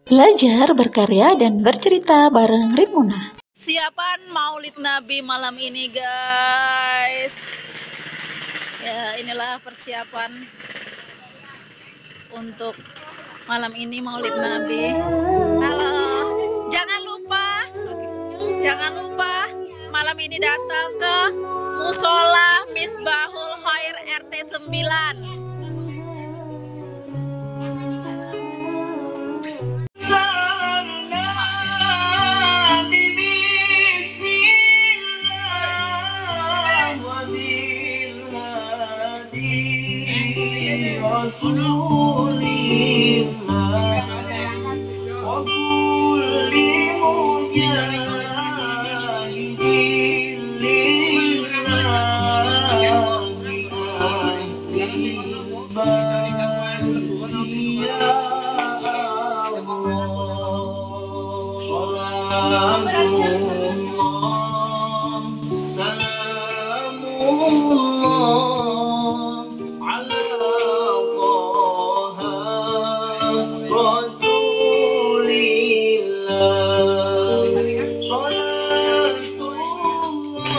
Belajar, berkarya, dan bercerita bareng Rimuna. Siapan Maulid Nabi malam ini, guys. Ya, inilah persiapan untuk malam ini Maulid Nabi. Halo, jangan lupa malam ini datang ke Musola Misbahul Khair RT 9.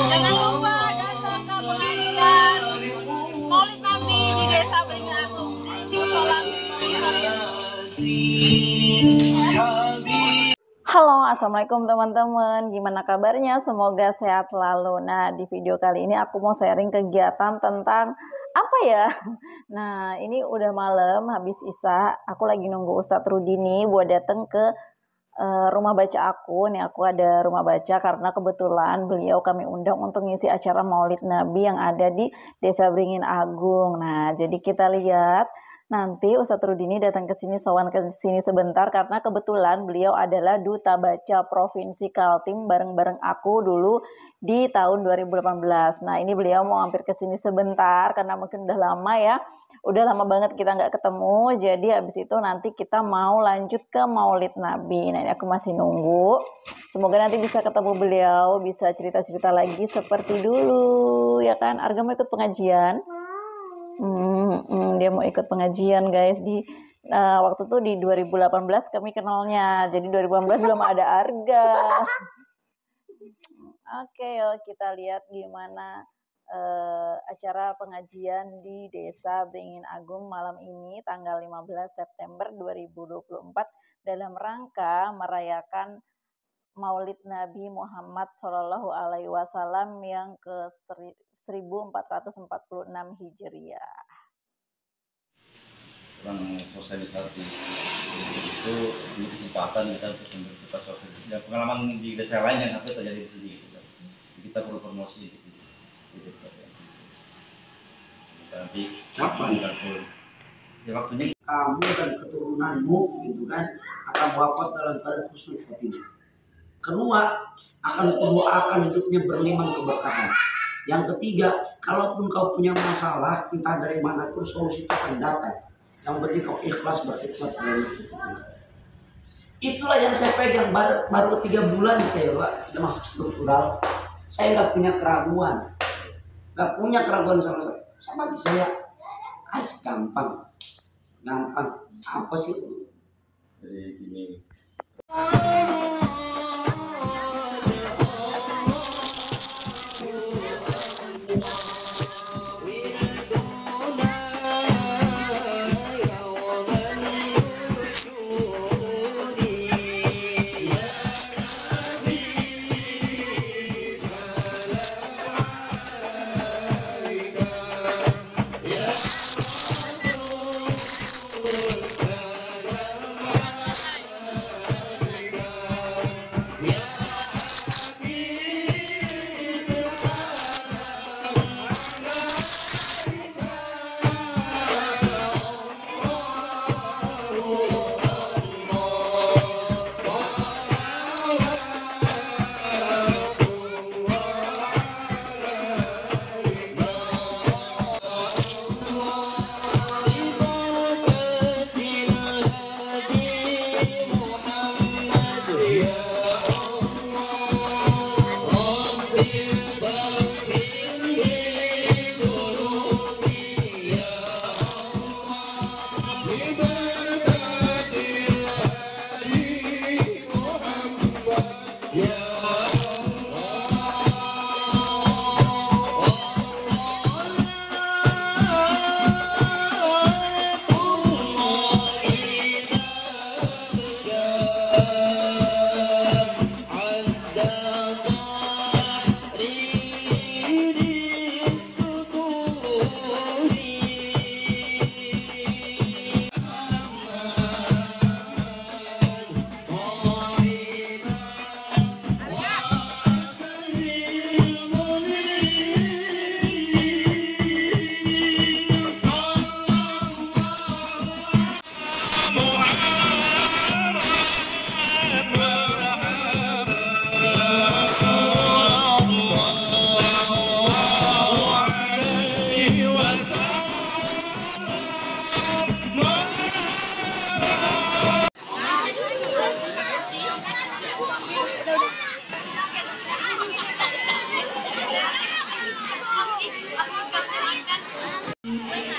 Jangan lupa datang ke pengajian Maulid Nabi di Desa Beringin Agung di Musola. Halo, assalamualaikum teman-teman. Gimana kabarnya? Semoga sehat selalu. Nah, di video kali ini aku mau sharing kegiatan tentang apa ya? Nah, ini udah malam, habis isya. Aku lagi nunggu Ustadz Rudi nih buat datang ke rumah baca aku. Nih aku ada rumah baca karena kebetulan beliau kami undang untuk ngisi acara Maulid Nabi yang ada di Desa Beringin Agung. Nah, jadi kita lihat nanti Ustadz Rudi ini datang ke sini, sowan ke sini sebentar karena kebetulan beliau adalah duta baca Provinsi Kaltim bareng-bareng aku dulu di tahun 2018. Nah, ini beliau mau hampir ke sini sebentar karena mungkin udah lama ya. Udah lama banget kita nggak ketemu, jadi habis itu nanti kita mau lanjut ke Maulid Nabi. Nah, ini aku masih nunggu. Semoga nanti bisa ketemu beliau, bisa cerita-cerita lagi seperti dulu, ya kan? Arga mau ikut pengajian? Dia mau ikut pengajian, guys. Di waktu itu di 2018 kami kenalnya, jadi 2018 belum ada Arga. Oke, yuk kita lihat gimana acara pengajian di Desa Beringin Agung malam ini tanggal 15 September 2024 dalam rangka merayakan Maulid Nabi Muhammad Shallallahu Alaihi Wasallam yang ke 1446 Hijriah. Kurang sosialisasi itu ini kesempatan kita untuk mempercepat sosialisasi dan pengalaman di desa lain yang apa terjadi di sini gitu. Kita perlu promosi gitu. Nanti kapan ya waktunya kamu dan keturunanmu gitu kan akan wafat dalam keadaan husnul khotimah. Kedua, akan akan hidupnya berlimpah keberkahan. Yang ketiga, kalaupun kau punya masalah entah dari mana pun solusi itu akan datang. Yang penting kau ikhlas berikhlas dari itu. Itulah yang saya pegang baru 3 bulan saya Pak, sudah masuk struktural. Saya nggak punya keraguan sama bagi saya. Gampang apa sih? jadi gini.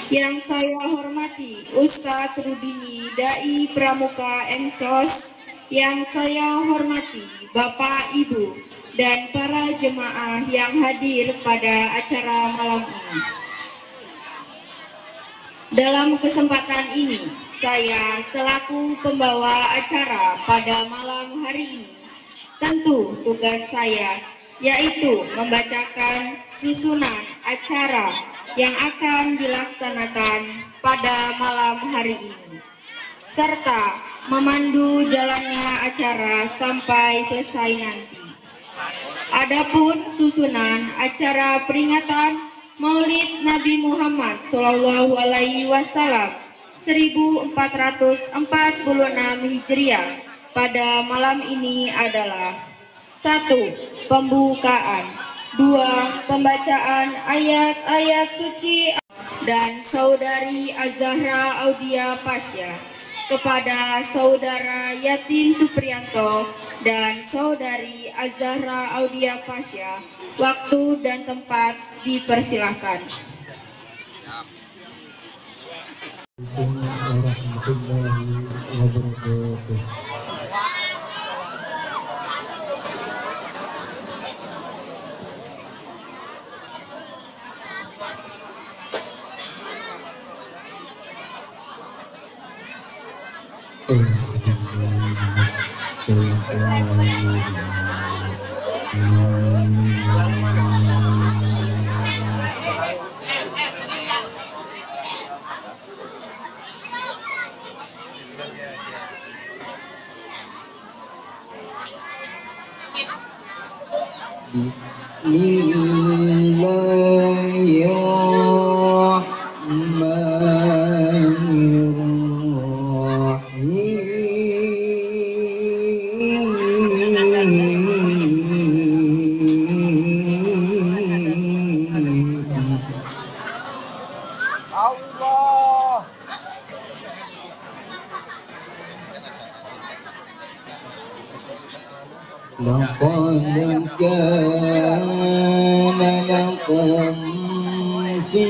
Yang saya hormati Ustadz Rudini Dai Pramuka MSOS, yang saya hormati Bapak Ibu dan para jemaah yang hadir pada acara malam ini. Dalam kesempatan ini, saya selaku pembawa acara pada malam hari ini, tentu tugas saya yaitu membacakan susunan acara yang akan dilaksanakan pada malam hari ini, serta memandu jalannya acara sampai selesai nanti. Adapun susunan acara peringatan Maulid Nabi Muhammad Shallallahu Alaihi Wasallam 1446 Hijriah pada malam ini adalah: 1. Pembukaan, 2. Pembacaan ayat-ayat suci dan Saudari Az-Zahra Audia Pasya kepada Saudara Yatin Supriyanto dan Saudari Az-Zahra Audia Pasya. Waktu dan tempat dipersilahkan. Warahmatullahi wabarakatuh. لقد كان لكم في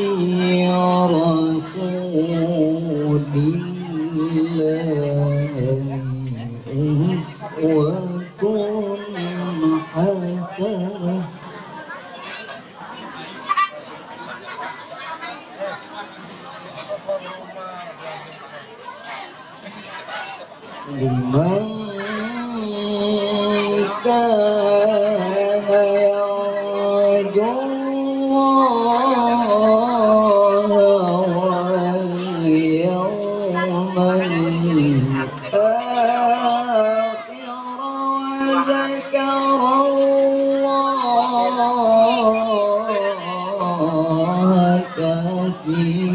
رسول الله أسوة حسنة لمن كان يرجو الله واليوم الآخر وذكر الله كثيرا.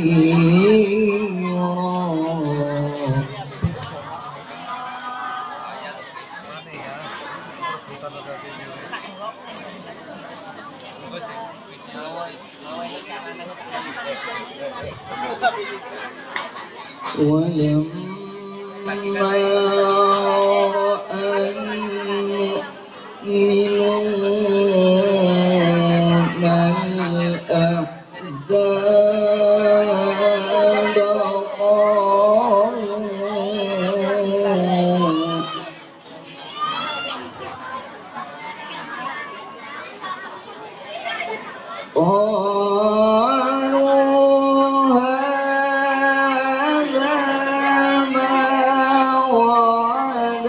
ولما رأى المؤمنون الأحزاب قالوا هذا ما وعد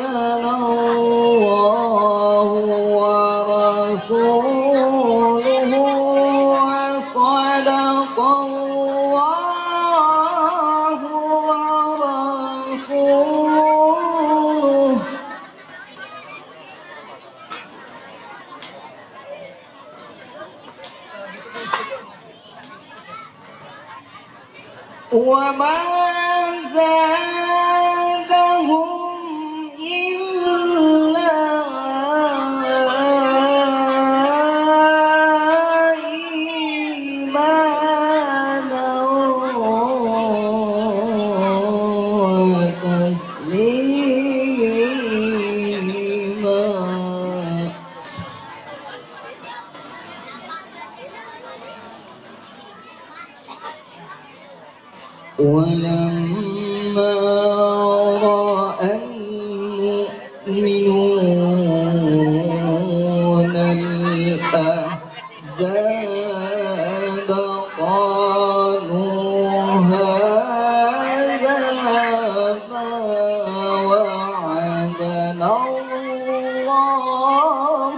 وما زادهم إلا إيمانا وتسليما ولما رأى المؤمنون الأحزاب قالوا هذا ما وعدنا الله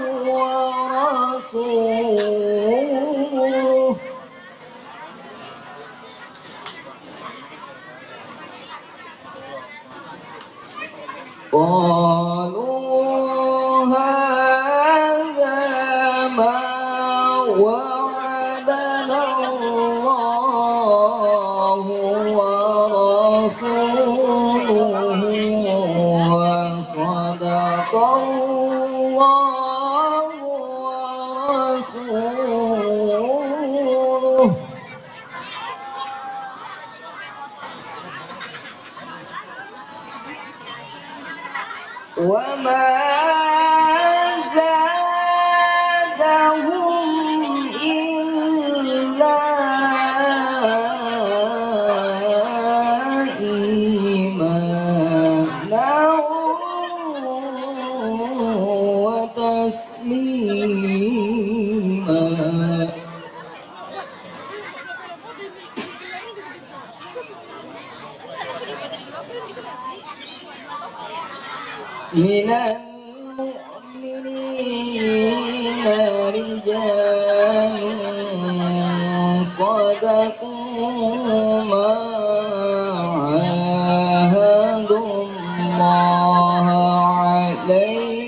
ورسوله قالوا هذا ما وعدنا الله ورسوله وصدق الله ورسوله وما زادهم إلا إيمانا وتسليما من المؤمنين رجال صدقوا ما عاهدوا الله عليه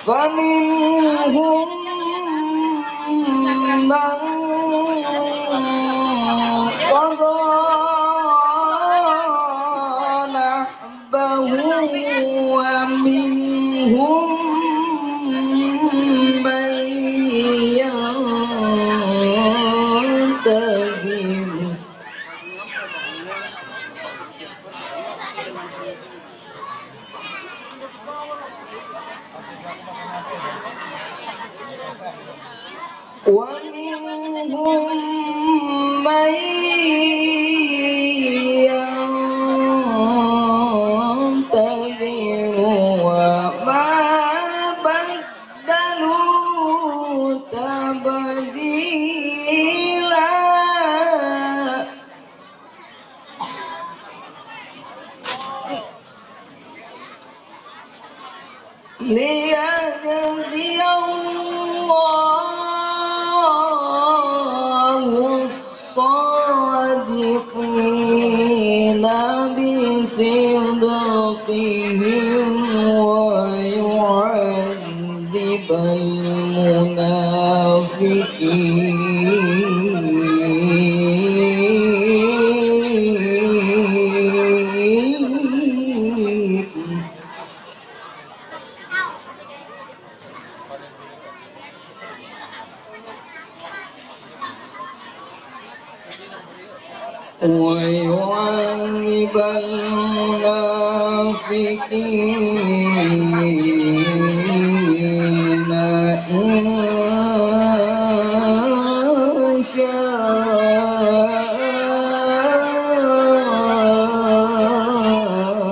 فمنهم من قضى نحبه ومنهم من ينتظر ومنهم من ينتظر وما بدلوا تبديلا ليجزي الله الصادقين بصدقهم ويعذب المنافقين ويعذب المنافقين إن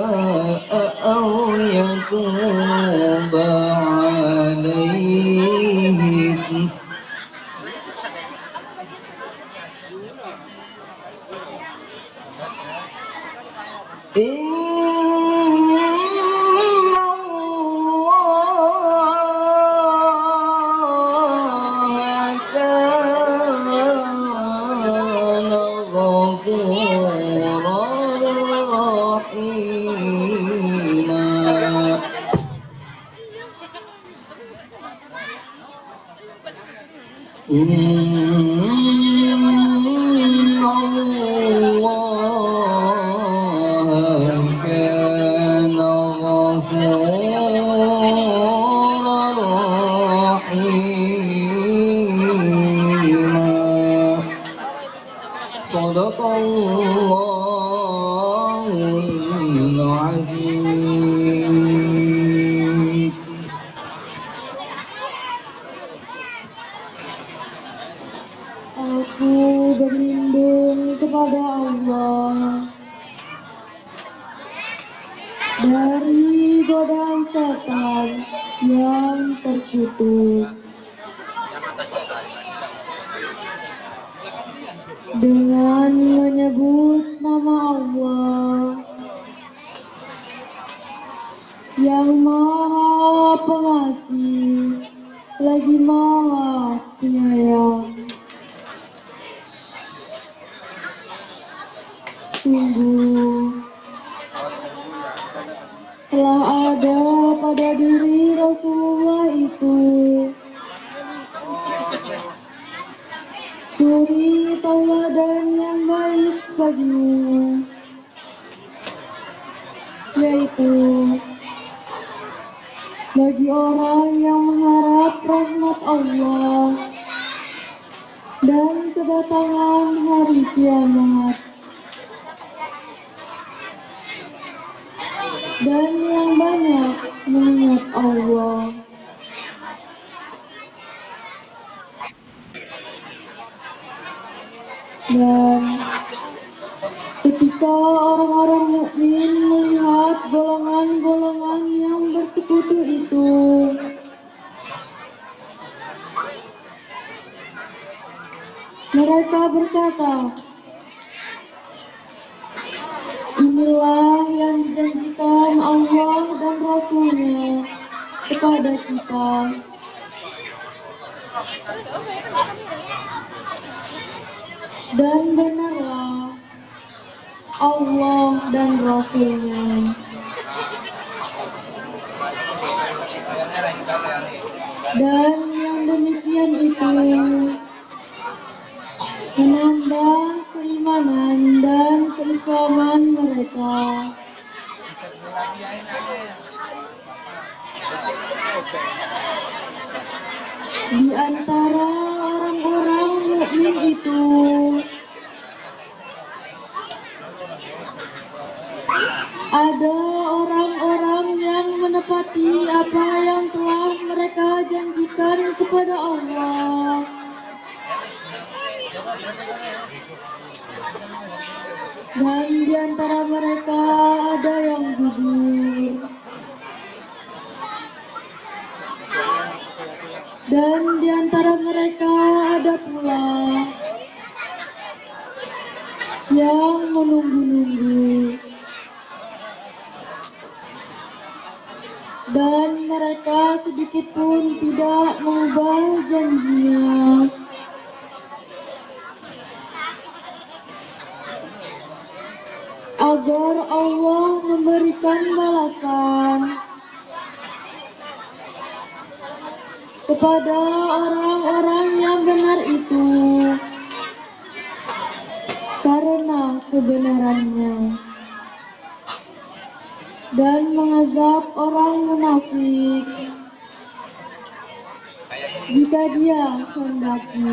شاء أو يتوب عليهم إن الله كان غفورا رحيما إن الله كان غفورا رحيما. صدق الله العظيم. Aku berlindung kepada Allah dari godaan setan yang terkutuk. Dengan menyebut nama Allah yang Maha Pengasih lagi Maha Penyayang. Sungguh telah ada pada diri Rasulullah itu suri tauladan yang baik bagimu, yaitu bagi orang yang mengharap rahmat Allah dan kedatangan hari kiamat, dan yang banyak mengingat Allah. Dan ketika orang-orang mukmin melihat golongan-golongan yang bersekutu itu, mereka berkata, inilah yang dijanjikan Allah dan Rasul-Nya kepada kita. Dan benarlah Allah dan Rasul-Nya. Dan yang demikian itu menambah keimanan dan keislaman mereka. Di antara orang-orang mukmin itu ada orang-orang yang menepati apa yang telah mereka janjikan kepada Allah. Dan di antara mereka ada yang gugur. Dan di antara mereka ada pula yang menunggu-nunggu. Dan mereka sedikit pun tidak mengubah janjinya. Agar Allah memberikan balasan kepada orang-orang yang benar itu karena kebenarannya, dan mengazab orang munafik jika dia hendaki,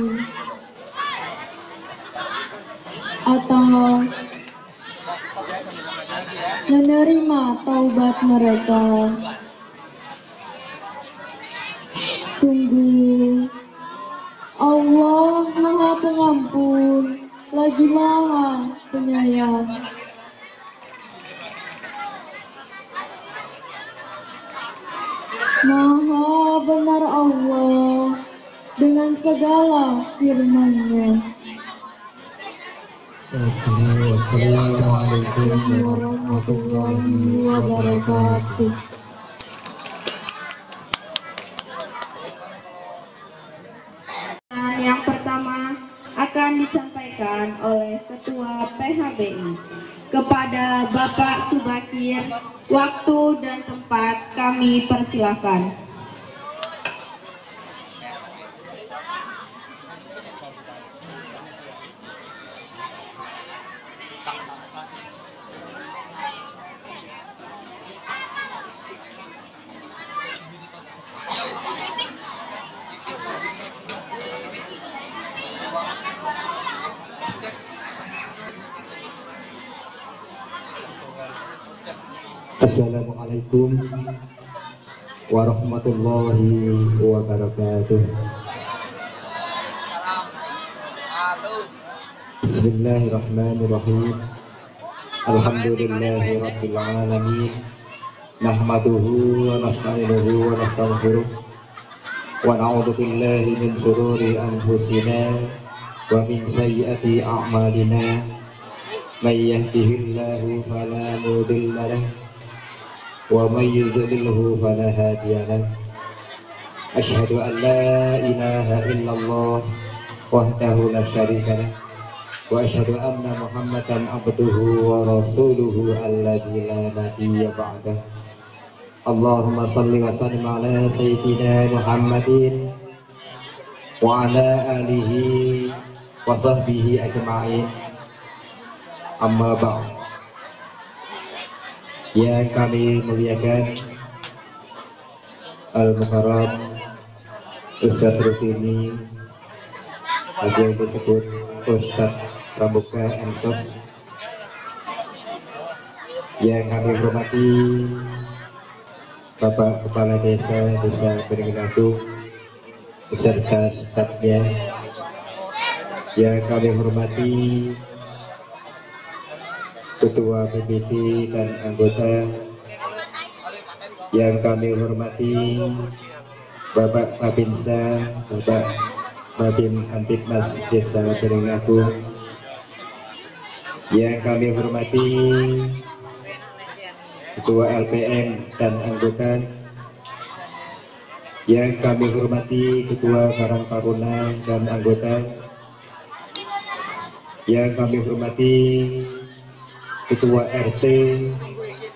atau menerima taubat mereka. Sungguh Allah Maha Pengampun lagi Maha Penyayang. Maha benar Allah dengan segala firman-Nya. Wassalamualaikum warahmatullahi wabarakatuh. Yang pertama akan disampaikan oleh Ketua PHBI kepada Bapak Subakir. Waktu dan tempat kami persilakan. Assalamualaikum warahmatullahi wabarakatuh. Bismillahirrahmanirrahim. Alhamdulillahi rabbil alamin. Nahmaduhu wa nasta'inuhu wa nastaghfiruh. Wa na'udzu billahi min shururi anfusina wa min sayyiati a'malina. May yahdihillahu fala mudilla lahu wa may yudlilhu fala hadiya lahu. Asyhadu an la ilaha illallah wahdahu la syarika lahu wa asyhadu anna Muhammadan abduhu wa rasuluhu alladzi la nabiyya ba'dah. Allahumma shalli wa sallim ala sayyidina Muhammadin wa ala alihi wa sahbihi ajma'in. Amma ba'd. Yang kami muliakan Al-Mukarram Ustadz Rutini atau yang disebut Ustadz Pramuka Ensos, yang kami hormati Bapak Kepala Desa Beringin beserta stafnya, yang kami hormati Ketua PBT dan anggota, yang kami hormati Bapak Babinsa, Bapak Babin Antipnas Desa Beringin, yang kami hormati Ketua LPM dan anggota, yang kami hormati Ketua Karang Taruna dan anggota, yang kami hormati Ketua RT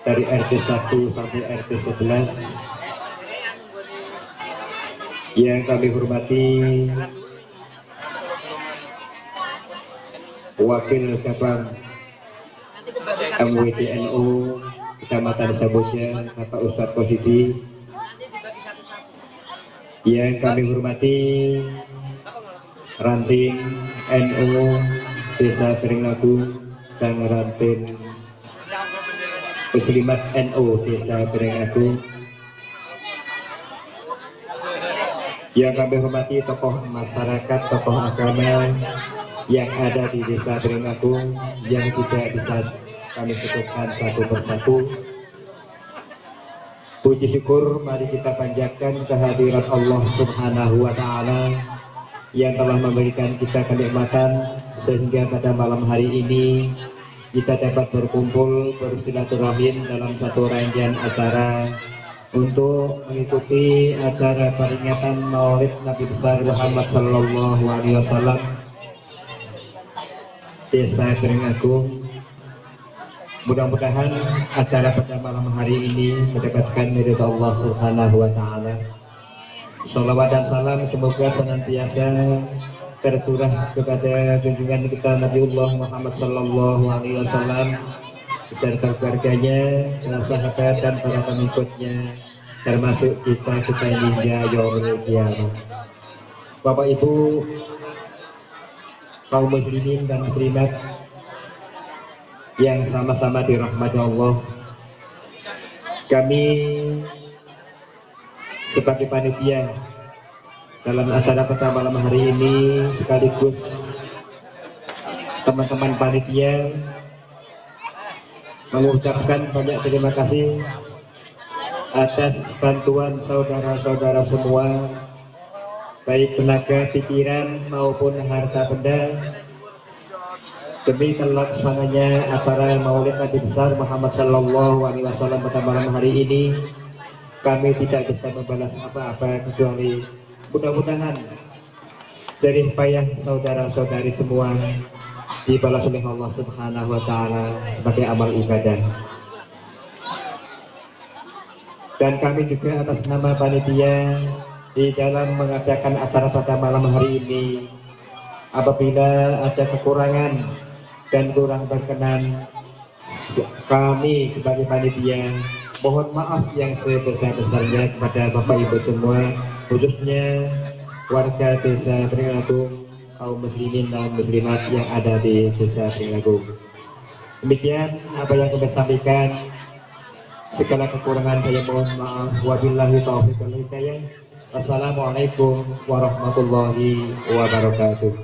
dari RT 1 sampai RT 11, yang kami hormati Wakil Cabang MWTNU Kecamatan Samboja Bapak Ustadz Kosidi, yang kami hormati Ranting NU Desa Beringlagu dan Ranting Muslimat NU Desa Beringlagu, yang kami hormati tokoh masyarakat, tokoh agama yang ada di Desa Beringlagu yang tidak bisa kami sebutkan satu persatu. Puji syukur mari kita panjatkan kehadirat Allah Subhanahu wa Ta'ala yang telah memberikan kita kenikmatan sehingga pada malam hari ini kita dapat berkumpul bersilaturahim dalam satu rangkaian acara untuk mengikuti acara peringatan Maulid Nabi besar Muhammad Sallallahu Alaihi Wasallam Desa Beringin. Mudah-mudahan acara pada malam hari ini mendapatkan ridha Allah Subhanahu wa Ta'ala. Shalawat dan salam semoga senantiasa tercurah kepada junjungan kita Nabiullah Muhammad Sallallahu Alaihi Wasallam beserta keluarganya, para sahabat dan para pengikutnya, termasuk kita ini hingga yaumul qiyamah. Bapak Ibu kaum muslimin dan muslimat yang sama-sama dirahmati Allah, kami sebagai panitia dalam acara pada malam hari ini sekaligus teman-teman panitia mengucapkan banyak terima kasih atas bantuan saudara-saudara semua, baik tenaga, pikiran maupun harta benda, demi terlaksananya acara Maulid Nabi besar Muhammad Sallallahu Alaihi Wasallam pada malam hari ini. Kami tidak bisa membalas apa-apa kecuali mudah-mudahan jerih payah saudara-saudari semua dibalas oleh Allah Subhanahu wa Ta'ala sebagai amal ibadah. Dan kami juga atas nama panitia di dalam mengadakan acara pada malam hari ini, apabila ada kekurangan dan kurang berkenan, kami sebagai panitia mohon maaf yang sebesar-besarnya kepada Bapak Ibu semua, khususnya warga Desa Beringin, kaum muslimin dan muslimat yang ada di Desa Beringin. Demikian apa yang kami sampaikan. Segala kekurangan saya mohon maaf. Wabillahi taufiq wal hidayah. Assalamualaikum warahmatullahi wabarakatuh.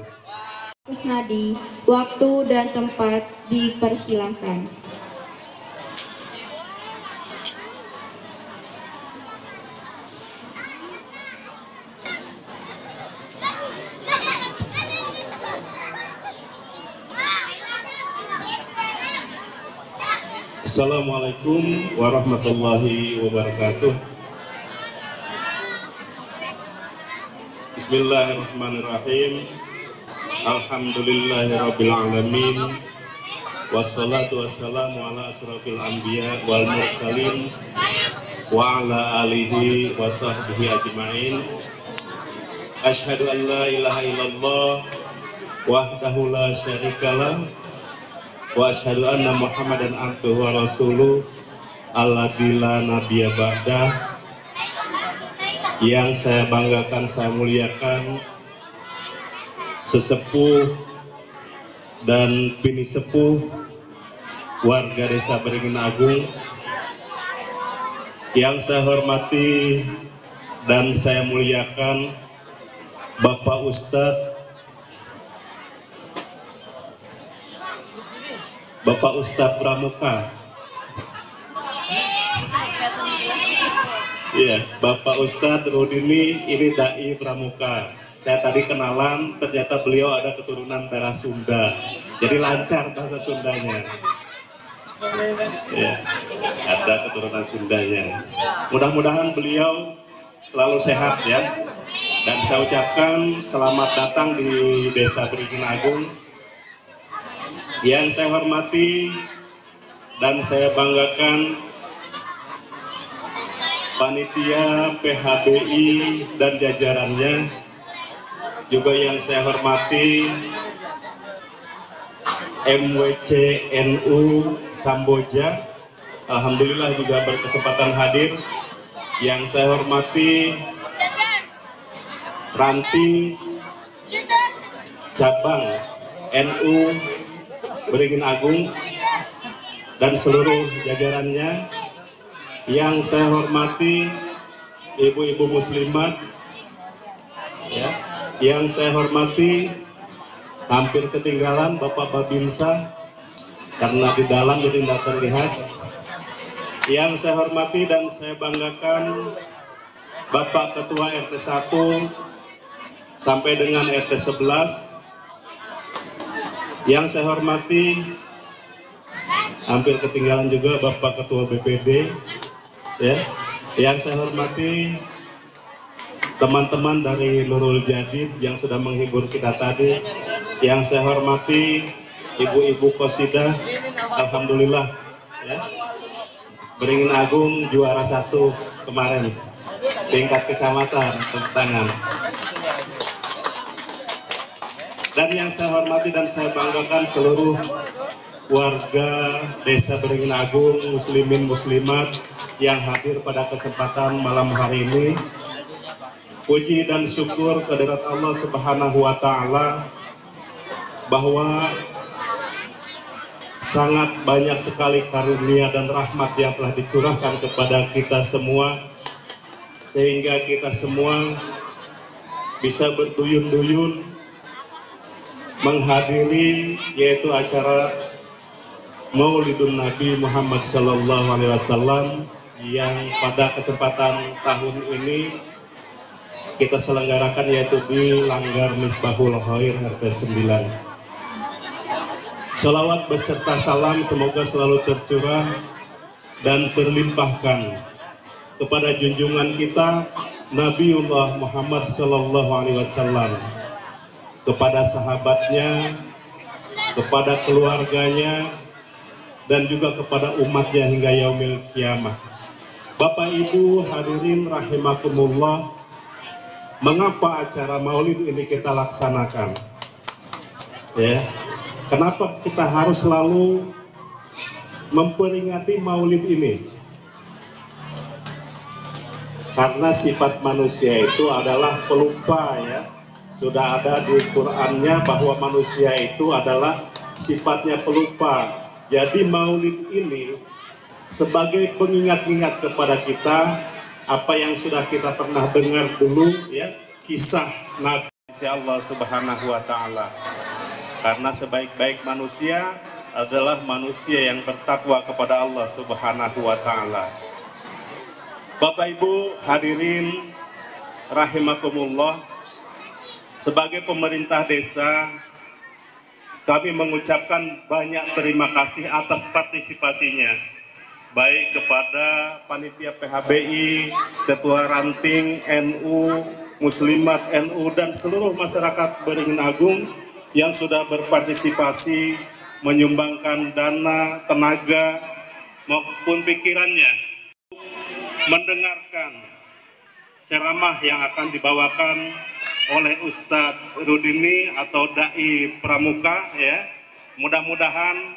Kusnadi, waktu dan tempat dipersilahkan. Assalamualaikum warahmatullahi wabarakatuh. Bismillahirrahmanirrahim. Alhamdulillahirabbil alamin. Wassalatu wassalamu ala asrofil anbiya wal mursalin wa ala alihi wa sahbihi ajma'in. Asyhadu an la ilaha illallah wahdahu la syarikalah wa asyhadu anna Muhammadan abduhu wa rasuluh alladzi la nabiyya ba'dah. Yang saya banggakan, saya muliakan sesepuh dan bini sepuh warga Desa Beringin Agung. Yang saya hormati dan saya muliakan Bapak Ustadz Pramuka. Iya, Bapak Ustadz Rudini ini dai Pramuka. Saya tadi kenalan, ternyata beliau ada keturunan darah Sunda. Jadi lancar bahasa Sundanya. Ya, ada keturunan Sundanya. Mudah-mudahan beliau selalu sehat ya. Dan saya ucapkan selamat datang di Desa Beringin Agung. Yang saya hormati dan saya banggakan panitia PHBI dan jajarannya, juga yang saya hormati MWC NU Samboja, alhamdulillah juga berkesempatan hadir. Yang saya hormati ranting cabang NU Beringin Agung dan seluruh jajarannya. Yang saya hormati ibu-ibu muslimat ya. Yang saya hormati hampir ketinggalan Bapak Babinsa karena di dalam jadi tidak terlihat. Yang saya hormati dan saya banggakan Bapak Ketua RT 1 sampai dengan RT 11. Yang saya hormati hampir ketinggalan juga Bapak Ketua BPD ya. Yang saya hormati teman-teman dari Nurul Jadid yang sudah menghibur kita tadi. Yang saya hormati ibu-ibu Qosidah, alhamdulillah ya. Beringin Agung juara 1 kemarin tingkat kecamatan, tepuk tangan. Dan yang saya hormati dan saya banggakan seluruh warga Desa Beringin Agung, muslimin muslimat yang hadir pada kesempatan malam hari ini. Puji dan syukur kehadirat Allah Subhanahu wa taala bahwa sangat banyak sekali karunia dan rahmat yang telah dicurahkan kepada kita semua, sehingga kita semua bisa berduyun-duyun menghadiri yaitu acara Maulidun Nabi Muhammad Sallallahu Alaihi Wasallam yang pada kesempatan tahun ini kita selenggarakan yaitu di Langgar Misbahul Khair RT 9. Salawat beserta salam semoga selalu tercurah dan terlimpahkan kepada junjungan kita Nabiullah Muhammad Sallallahu Alaihi Wasallam, kepada sahabatnya, kepada keluarganya, dan juga kepada umatnya hingga yaumil kiamah. Bapak Ibu hadirin rahimakumullah, mengapa acara maulid ini kita laksanakan? Ya, kenapa kita harus selalu memperingati maulid ini? Karena sifat manusia itu adalah pelupa ya. Sudah ada di Qur'annya bahwa manusia itu adalah sifatnya pelupa. Jadi maulid ini sebagai pengingat-ingat kepada kita apa yang sudah kita pernah dengar dulu, ya, kisah Nabi Allah Subhanahu wa Ta'ala. Karena sebaik-baik manusia adalah manusia yang bertakwa kepada Allah Subhanahu wa Ta'ala. Bapak Ibu hadirin rahimakumullah, sebagai pemerintah desa, kami mengucapkan banyak terima kasih atas partisipasinya, baik kepada panitia PHBI, ketua ranting NU, Muslimat NU, dan seluruh masyarakat Beringin Agung yang sudah berpartisipasi menyumbangkan dana, tenaga, maupun pikirannya mendengarkan ceramah yang akan dibawakan oleh Ustadz Rudini atau Dai Pramuka, ya. Mudah-mudahan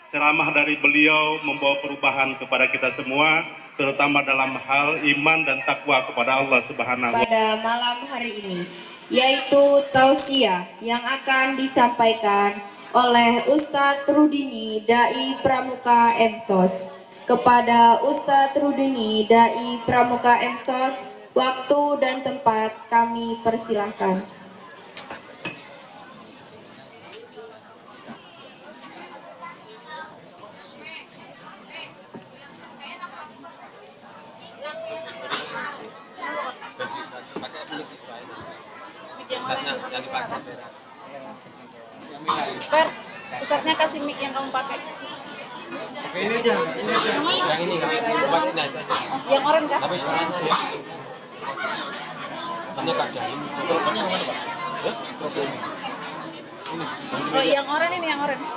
ceramah dari beliau membawa perubahan kepada kita semua, terutama dalam hal iman dan takwa kepada Allah Subhanahu wa Ta'ala. Pada malam hari ini, yaitu tausiah yang akan disampaikan oleh Ustadz Rudini Dai Pramuka Emsos. Kepada Ustadz Rudini Dai Pramuka Emsos, waktu dan tempat kami persilahkan. Per, Ustadznya kasih mic yang kamu pakai. Ini aja. Yang ini kan, buat ini aja. Yang oranye kah? Habis suaranya ya. Hanya Kak Jalim. Mikrofonnya yang mana, Pak? Ya, mikrofon ini. Oh, yang oranye ini, yang oranye.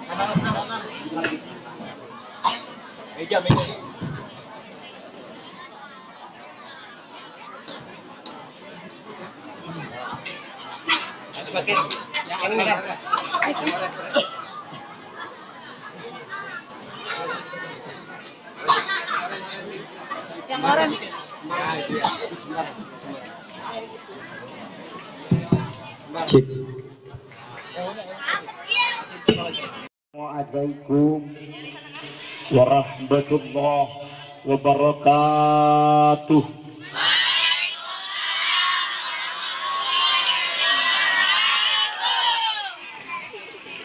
Kanan. Meja. Pakai yang ini kan? Yang oranye. Cip. Assalamualaikum warahmatullahi wabarakatuh.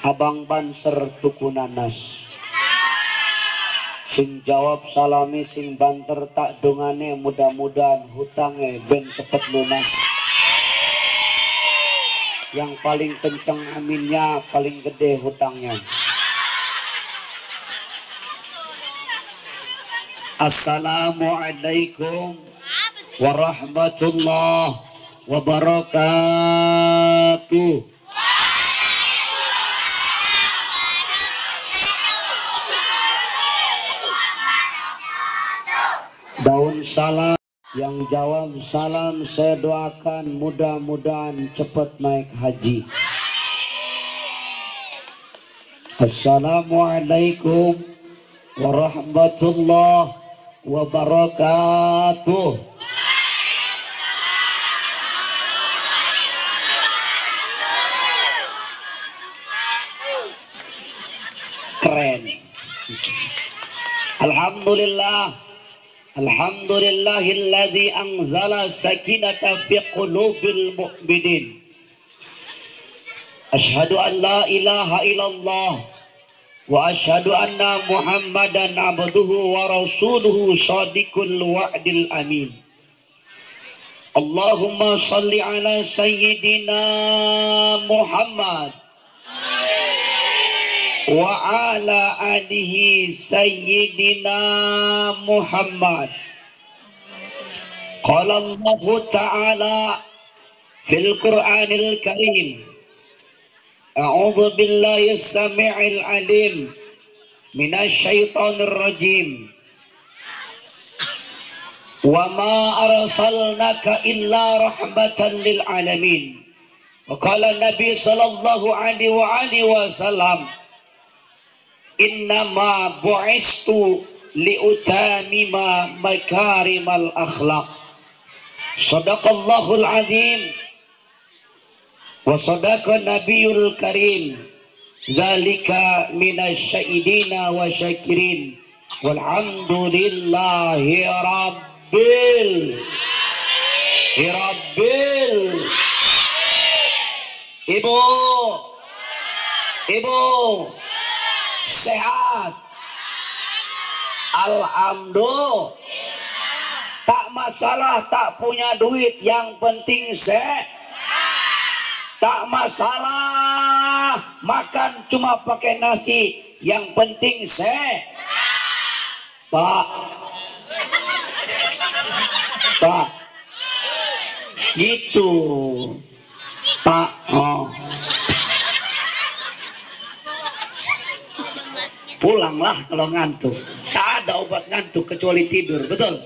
Abang Banser tuku nanas, sing jawab salami sing banter tak dongane, mudah-mudahan hutange ben cepet lunas. Yang paling kenceng aminnya, paling gede hutangnya. Assalamualaikum warahmatullahi wabarakatuh. Daun salam, yang jawab salam saya doakan mudah-mudahan cepat naik haji. Assalamualaikum warahmatullahi wabarakatuh. Keren. Alhamdulillah. Alhamdulillahilladzi anzala sakinata fi qulubil mu'minin. Asyhadu an la ilaha illallah wa asyhadu anna Muhammadan abduhu wa rasuluhu shadiqul wa'dil amin. Allahumma salli ala sayyidina Muhammad wa ala alihi sayyidina Muhammad. Qala Allah Ta'ala fil Qur'anil Karim, a'udzu billahi as-sami'il alim minasy syaithanir rajim. Wa ma arsalnaka illa rahmatan lil alamin. Wa qala Nabi sallallahu alaihi wasallam, innama bu'istu liutamima makarimal akhlaq. Sadaqallahul azim. wa sadaqa nabiyul karim zalika minasyahidina wa syakirin walhamdulillahi rabbil Ibu sehat, alhamdulillah. Tak masalah tak punya duit, yang penting sehat. Tak masalah makan cuma pakai nasi, yang penting sehat. Pak, gitu Pak. Pulanglah kalau ngantuk. Tak ada obat ngantuk kecuali tidur, betul?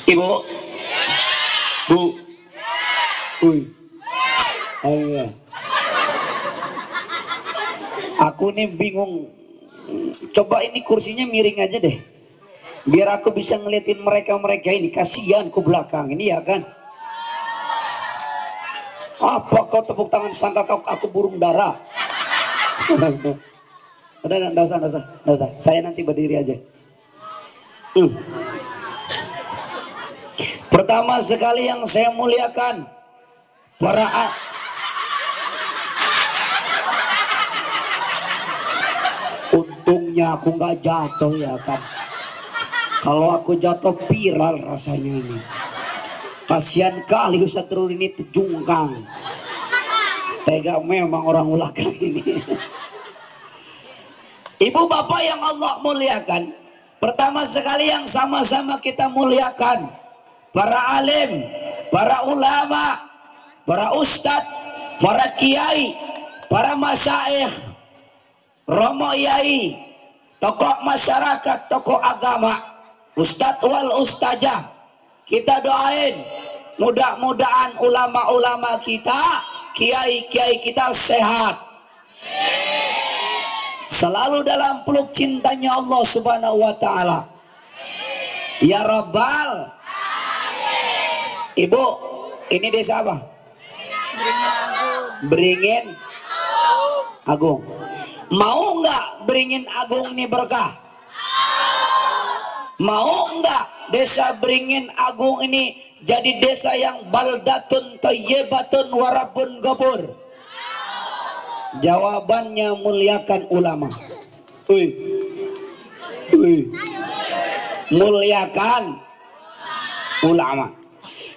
Ibu, Bu, ayo. Aku nih bingung. Coba ini kursinya miring aja deh, biar aku bisa ngeliatin mereka ini. Kasihan ke belakang ini ya kan. Apa kau tepuk tangan sangka aku burung dara? Udah, nggak usah. Saya nanti berdiri aja. Pertama sekali yang saya muliakan para untungnya aku nggak jatuh ya kan. Kalau aku jatuh viral rasanya ini. Kasihan kali Ustaz Rudi ini terjungkang. Tega memang orang ulaka ini. Ibu bapak yang Allah muliakan, pertama sekali yang sama-sama kita muliakan para alim, para ulama, para ustadz, para kiai, para masyaikh, romo yai, tokoh masyarakat, tokoh agama, ustadz wal ustazah. Kita doain mudah-mudahan ulama-ulama kita, kiai-kiai kita sehat, selalu dalam peluk cintanya Allah Subhanahu wa taala. Ya Rabbal. Ibu, ini desa apa? Beringin Agung. Mau nggak Beringin Agung ini berkah? Mau nggak desa Beringin Agung ini jadi desa yang baldatun thayyibatun warabun ghabur? Jawabannya muliakan ulama. Muliakan ulama.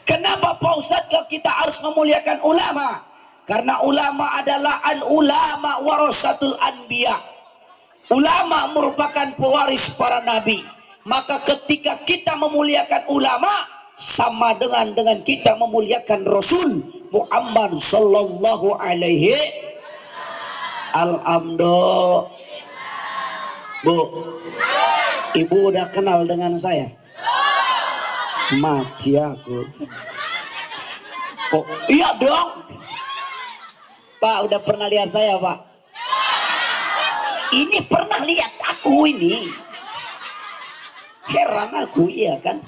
Kenapa Pak Ustadz kita harus memuliakan ulama? Karena ulama adalah al-ulama warasatul anbiya. Ulama merupakan pewaris para nabi. Maka ketika kita memuliakan ulama, sama dengan kita memuliakan Rasul Muhammad sallallahu alaihi. Alhamdulillah. Bu, ibu udah kenal dengan saya? Mati aku. Oh iya dong. Pak udah pernah lihat saya Pak? Ini pernah lihat aku ini. Heran aku iya kan.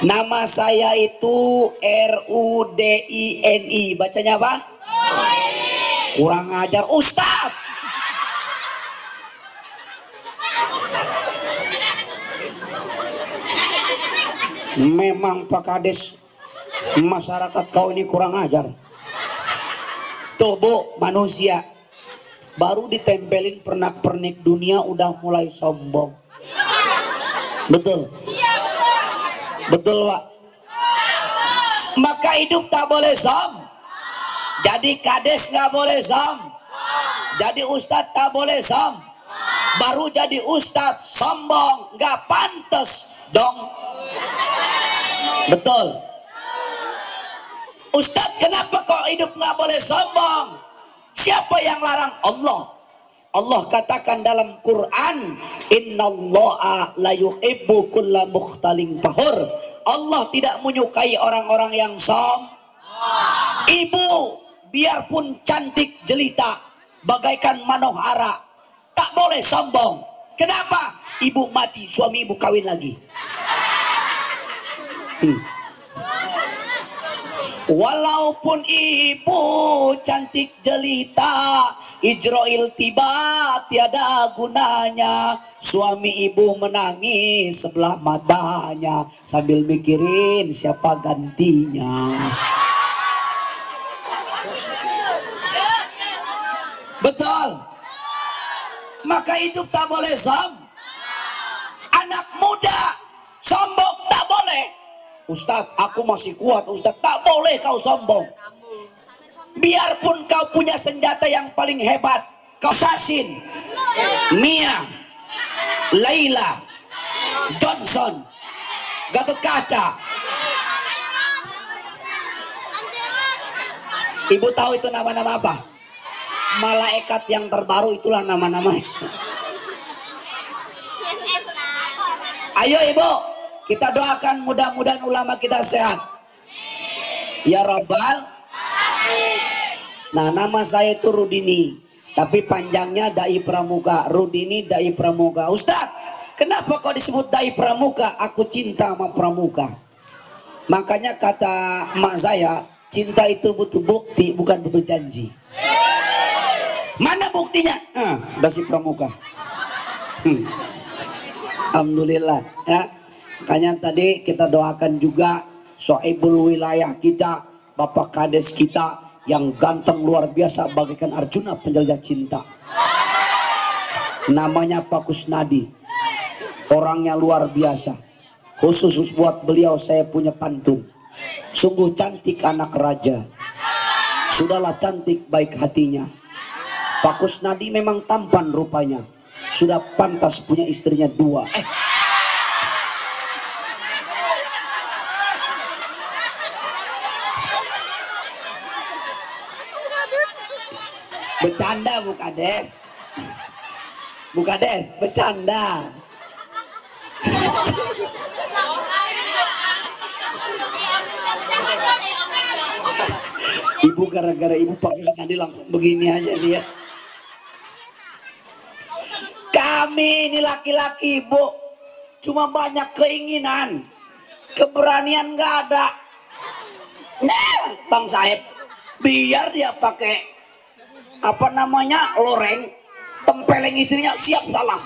Nama saya itu Rudini. Bacanya apa? Kurang ajar Ustaz. Memang Pak Kades, masyarakat kau ini kurang ajar. Tuh Bu, manusia baru ditempelin pernak-pernik dunia udah mulai sombong. Betul? Betul Pak? Maka hidup tak boleh sombong. Jadi Kades nggak boleh sombong. Jadi Ustadz tak boleh sombong. Baru jadi Ustadz sombong, nggak pantas dong. Betul. Ustadz kenapa kok hidup nggak boleh sombong? Siapa yang larang? Allah. Allah katakan dalam Quran, innallaha la yuhibbu kulla mukhtalin fakhur. Allah tidak menyukai orang-orang yang sombong. Ibu biarpun cantik jelita bagaikan manohara, tak boleh sombong. Kenapa? Ibu mati, suami ibu kawin lagi. Walaupun ibu cantik jelita, Ijroil tiba tiada gunanya, suami ibu menangis sebelah matanya sambil mikirin siapa gantinya. Betul. Maka hidup tak boleh anak muda sombong tak boleh. Ustadz, aku masih kuat. Ustadz, tak boleh kau sombong. Biarpun kau punya senjata yang paling hebat, kau Sasin, Mia, Laila, Johnson, Gatot Kaca. Ibu tahu itu nama-nama apa? Malaikat yang terbaru, itulah nama-namanya. Ayo ibu, kita doakan mudah-mudahan ulama kita sehat. Ya Rabbal. Nah, nama saya itu Rudini, tapi panjangnya Dai Pramuka. Rudini Dai Pramuka. Ustadz, kenapa kau disebut Dai Pramuka? Aku cinta sama Pramuka. Makanya kata emak saya, cinta itu butuh bukti, bukan butuh janji. Mana buktinya? Dai Pramuka. Alhamdulillah ya. Makanya tadi kita doakan juga sohibul wilayah kita, Bapak Kades kita yang ganteng luar biasa bagaikan Arjuna penjelajah cinta. Namanya Pak Kusnadi. Orangnya luar biasa. Khusus buat beliau saya punya pantun. Sungguh cantik anak raja. Sudahlah cantik baik hatinya. Pak Kusnadi memang tampan rupanya. Sudah pantas punya istrinya 2. Bercanda Bu Kades. Bu Kades, bercanda. Ibu gara-gara ibu Pak Kusnadi langsung begini aja dia. Kami ini laki-laki ibu cuma banyak keinginan, keberanian nggak ada. Nah, Bang Saib, biar dia pakai apa namanya loreng, tempeleng istrinya, siap salah.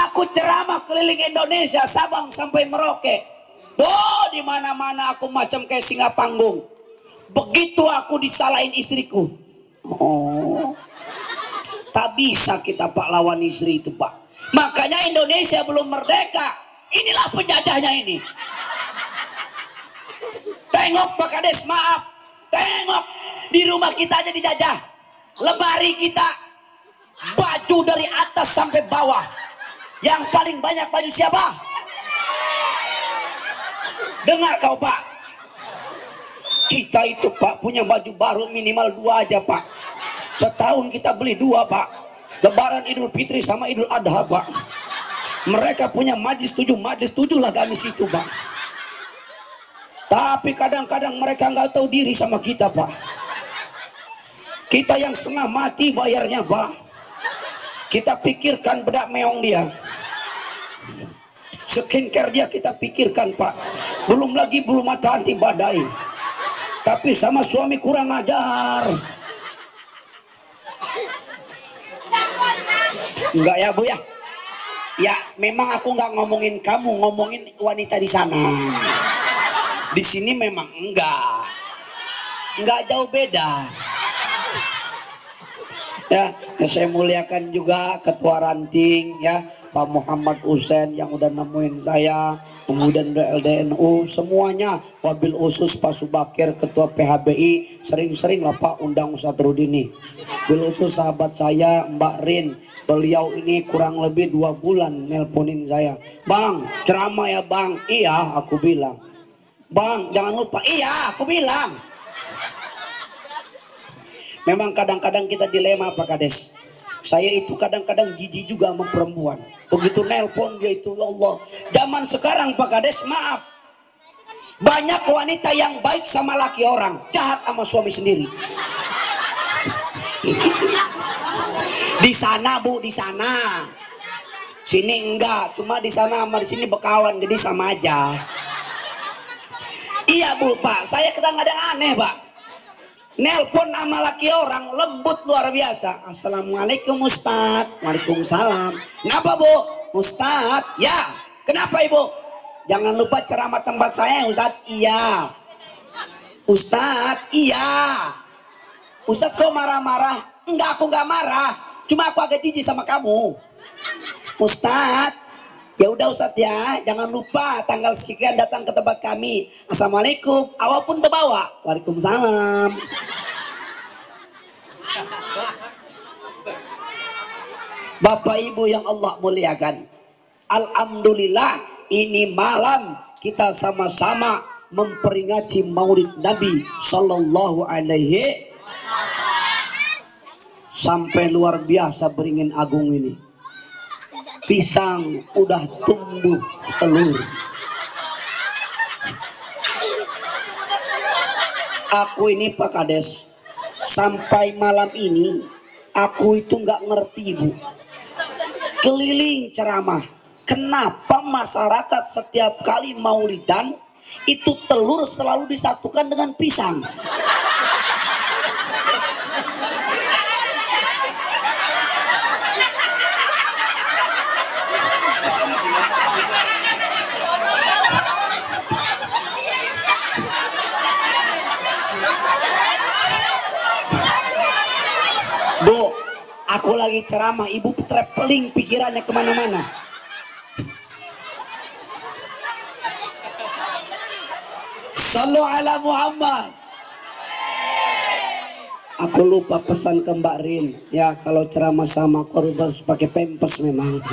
Aku ceramah keliling Indonesia, Sabang sampai Merauke. Di mana-mana aku macam kayak singa panggung. Begitu aku disalahin istriku. Tak bisa kita Pak lawan istri itu Pak. Makanya Indonesia belum merdeka. Inilah penjajahnya ini. Tengok Pak Kades, maaf. Tengok di rumah kita aja dijajah. Lemari kita baju dari atas sampai bawah. Yang paling banyak baju siapa? Dengar kau Pak. Kita itu Pak punya baju baru minimal 2 aja Pak. Setahun kita beli 2 Pak. Lebaran Idul Fitri sama Idul Adha Pak. Mereka punya majlis 7 lah kami situ Pak. Tapi kadang-kadang mereka nggak tahu diri sama kita Pak. Kita yang setengah mati bayarnya Pak. Kita pikirkan bedak meong dia. Skincare dia kita pikirkan Pak. Belum lagi bulu mata anti badai. Tapi sama suami kurang ajar. Enggak ya Bu ya? Ya memang aku nggak ngomongin kamu, ngomongin wanita di sana. Di sini memang enggak jauh beda. Ya, saya muliakan juga Ketua Ranting ya, Pak Muhammad Husain yang udah nemuin saya, kemudian LDNU semuanya, wabil khusus Pak Subakir Ketua PHBI, sering-sering lah Pak undang Ustadz Rudini. Wabil khusus sahabat saya Mbak Rin, beliau ini kurang lebih 2 bulan nelponin saya. Bang, ceramah ya Bang. Iya, aku bilang. Bang, jangan lupa. Iya, aku bilang. Memang kadang-kadang kita dilema Pak Kades. Saya itu kadang-kadang jijik juga sama perempuan. Begitu nelpon dia itu, ya Allah. Zaman sekarang Pak Kades, maaf. Banyak wanita yang baik sama laki orang, jahat sama suami sendiri. Di sana Bu, di sana. Sini enggak, cuma di sana sama di sini bekawan, jadi sama aja. Iya Bu, Pak, saya kadang-kadang aneh Pak. Nelpon sama laki orang, lembut luar biasa. Assalamualaikum Ustadz. Waalaikumsalam. Kenapa Bu? Ustadz, ya. Kenapa Ibu? Jangan lupa ceramah tempat saya Ustadz. Iya. Ustadz, iya. Ustadz kok marah-marah? Enggak, aku enggak marah. Cuma aku agak jijik sama kamu. Ustadz, ya udah Ustadz ya, jangan lupa tanggal sekian datang ke tempat kami. Assalamualaikum. Awal pun terbawa. Waalaikumsalam. Bapak Ibu yang Allah muliakan, alhamdulillah ini malam kita sama-sama memperingati Maulid Nabi Sallallahu Alaihi sampai luar biasa beringin agung ini. Pisang udah tumbuh telur. Aku ini Pak Kades, sampai malam ini aku itu nggak ngerti Bu. Keliling ceramah, kenapa masyarakat setiap kali maulidan itu telur selalu disatukan dengan pisang? Bu, aku lagi ceramah, ibu traveling pikirannya kemana-mana. Sallu ala Muhammad. Aku lupa pesan ke Mbak Rin. Ya kalau ceramah sama aku harus pakai pempes memang.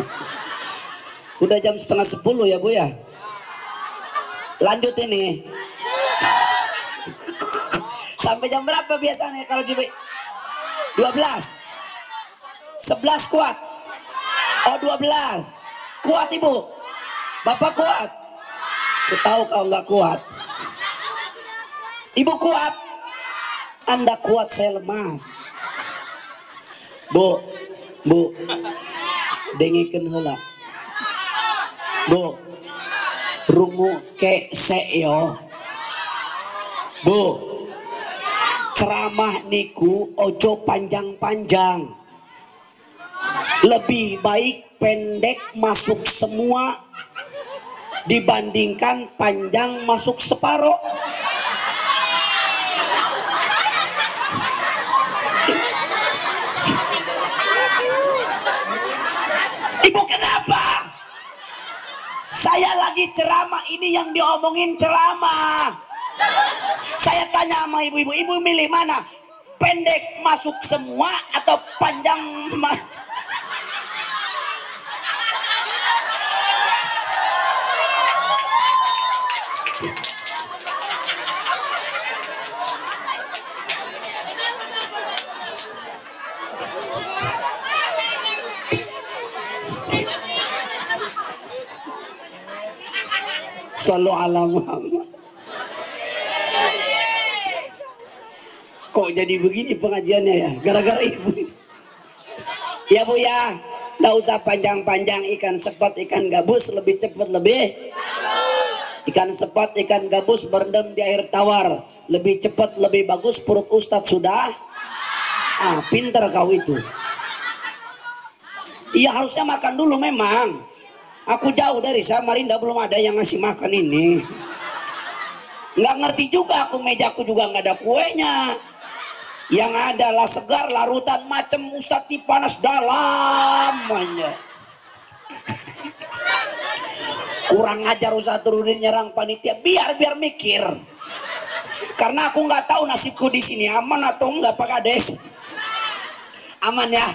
Udah jam 9:30 ya Bu ya. Lanjut ini. Sampai jam berapa biasanya kalau di 12? 11 kuat. Oh 12. Kuat Ibu. Bapak kuat. Aku tahu kau nggak kuat. Ibu kuat. Anda kuat, saya lemas. Bu. Dengikeun heula. Bu. Rungu ke yo. Bu. Ceramah niku ojo panjang-panjang. Lebih baik pendek masuk semua dibandingkan panjang masuk separoh. Ibu kenapa? Saya lagi ceramah, ini yang diomongin ceramah. Saya tanya sama ibu-ibu, ibu milih mana? Pendek masuk semua atau panjang Sallu ala Muhammad. Kok jadi begini pengajiannya ya? Gara-gara ibu. Ya Bu ya, nggak usah panjang-panjang. Ikan sepot, ikan gabus lebih cepat lebih. Ikan sepot, ikan gabus berendam di air tawar lebih cepat lebih bagus. Perut Ustadz sudah. Pinter kau itu. Iya harusnya makan dulu memang. Aku jauh dari Samarinda, belum ada yang ngasih makan ini. Nggak ngerti juga aku, mejaku juga nggak ada kuenya. Yang adalah segar larutan macam Ustadz di panas dalam aja. Kurang ajar Ustadz turunin nyerang panitia, biar mikir. Karena aku nggak tahu nasibku di sini aman atau enggak Pak Kades. Aman ya.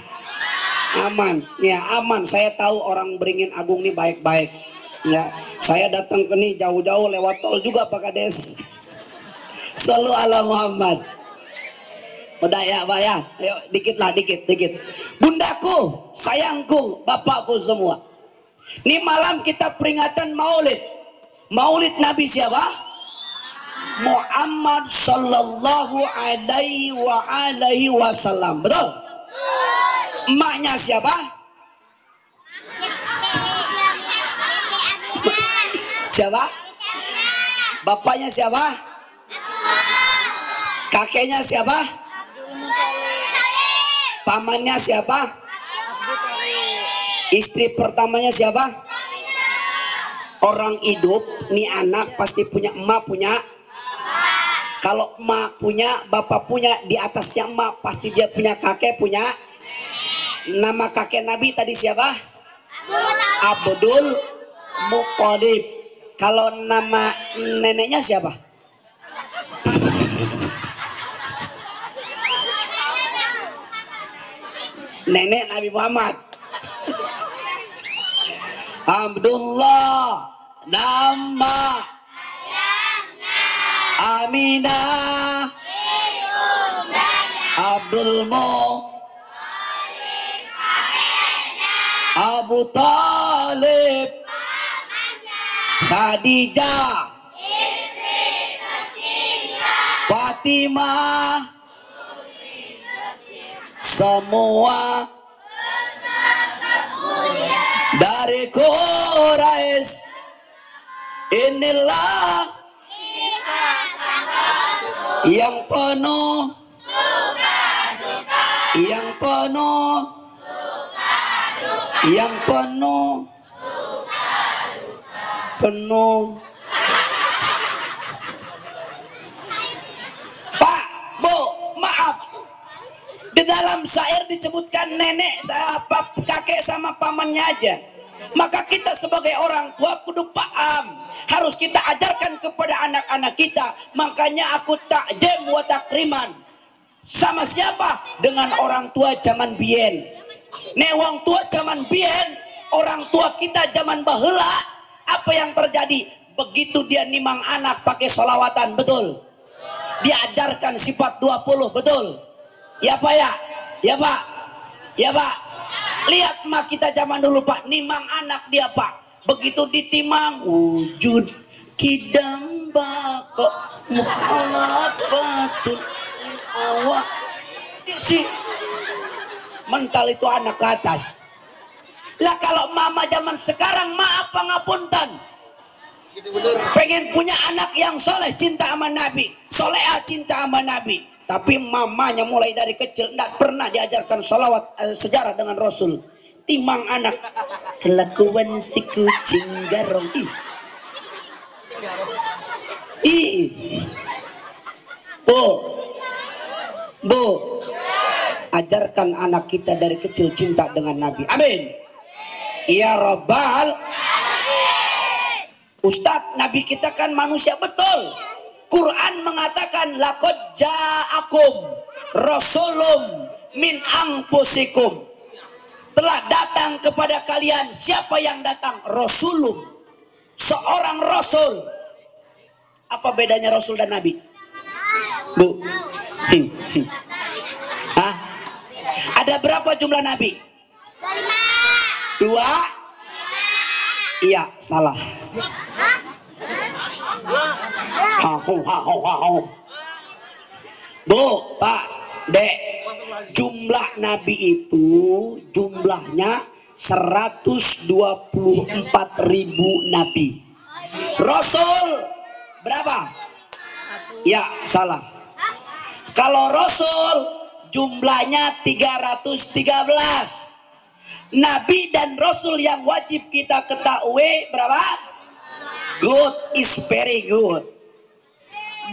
Aman, ya aman. Saya tahu orang Beringin Agung ini baik-baik. Ya, saya datang ke nih jauh-jauh lewat tol juga Pak Kades. Sallu ala Muhammad. Udah ya Pak ya, ayo dikit lah, dikit. Bundaku, sayangku, bapakku semua. Ini malam kita peringatan Maulid. Maulid Nabi siapa? Muhammad sallallahu alaihi wasallam. Betul? Emaknya siapa? Siapa? Bapaknya siapa? Kakeknya siapa? Pamannya siapa? Istri pertamanya siapa? Orang hidup, nih anak pasti punya emak, punya. Kalau emak punya, bapak punya, di atasnya emak pasti dia punya kakek, punya. Nama kakek Nabi tadi siapa? Abdul Muthalib. Kalau nama neneknya siapa? Nenek Nabi Muhammad. Abdullah, nama Aminah, Abdul Abu Talib, Khadijah, Fatimah, semua dari Quraisy. Inilah yang penuh, yang penuh, yang penuh, penuh. Pak, Bu, maaf. Di dalam syair disebutkan nenek, kakek sama pamannya aja. Maka kita sebagai orang tua kudu paham, harus kita ajarkan kepada anak-anak kita. Makanya aku takjem wa takriman. Sama siapa? Dengan orang tua zaman bien. Nih wong tua zaman bien, orang tua kita zaman baheula, apa yang terjadi? Begitu dia nimang anak pakai sholawatan, betul? Diajarkan sifat 20, betul? Ya Pak ya? Ya Pak? Ya Pak? Lihat mak kita zaman dulu Pak, nimang anak dia Pak. Begitu ditimang, wujud kidam bako mu'alafatul awak. Si mental itu anak ke atas. Lah kalau mama zaman sekarang, maaf pangapunten, pengen punya anak yang soleh, cinta sama Nabi, solehah cinta sama Nabi, tapi mamanya mulai dari kecil tidak pernah diajarkan sholawat sejarah dengan Rasul. Timang anak, kelakuan si kucing garong. Bu, ajarkan anak kita dari kecil cinta dengan Nabi. Amin. Ya Rabbal. Ustadz, Nabi kita kan manusia, betul. Quran mengatakan laqad ja'akum rasulun min anfusikum. Telah datang kepada kalian. Siapa yang datang? Rasulun. Seorang rasul. Apa bedanya rasul dan nabi? Bu. Hah? Ada berapa jumlah nabi? 2. Iya, salah. Bu, Pak, Dek, jumlah nabi itu jumlahnya 124.000 nabi. Rasul berapa? Ya, salah. Kalau Rasul jumlahnya 313. Nabi dan Rasul yang wajib kita ketahui berapa? Good is very good.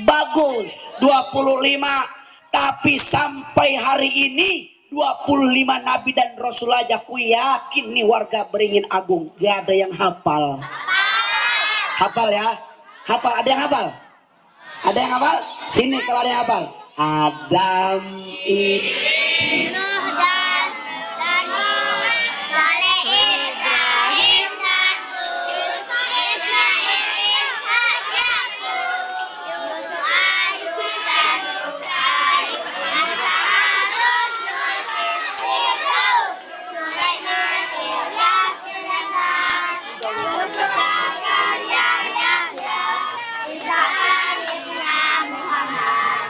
Bagus 25. Tapi sampai hari ini 25 Nabi dan Rasul aja ku yakin nih warga Beringin Agung gak ada yang hafal. Hafal ya? Hafal, ada yang hafal? Ada yang hafal? Sini kalau ada yang hafal. Adam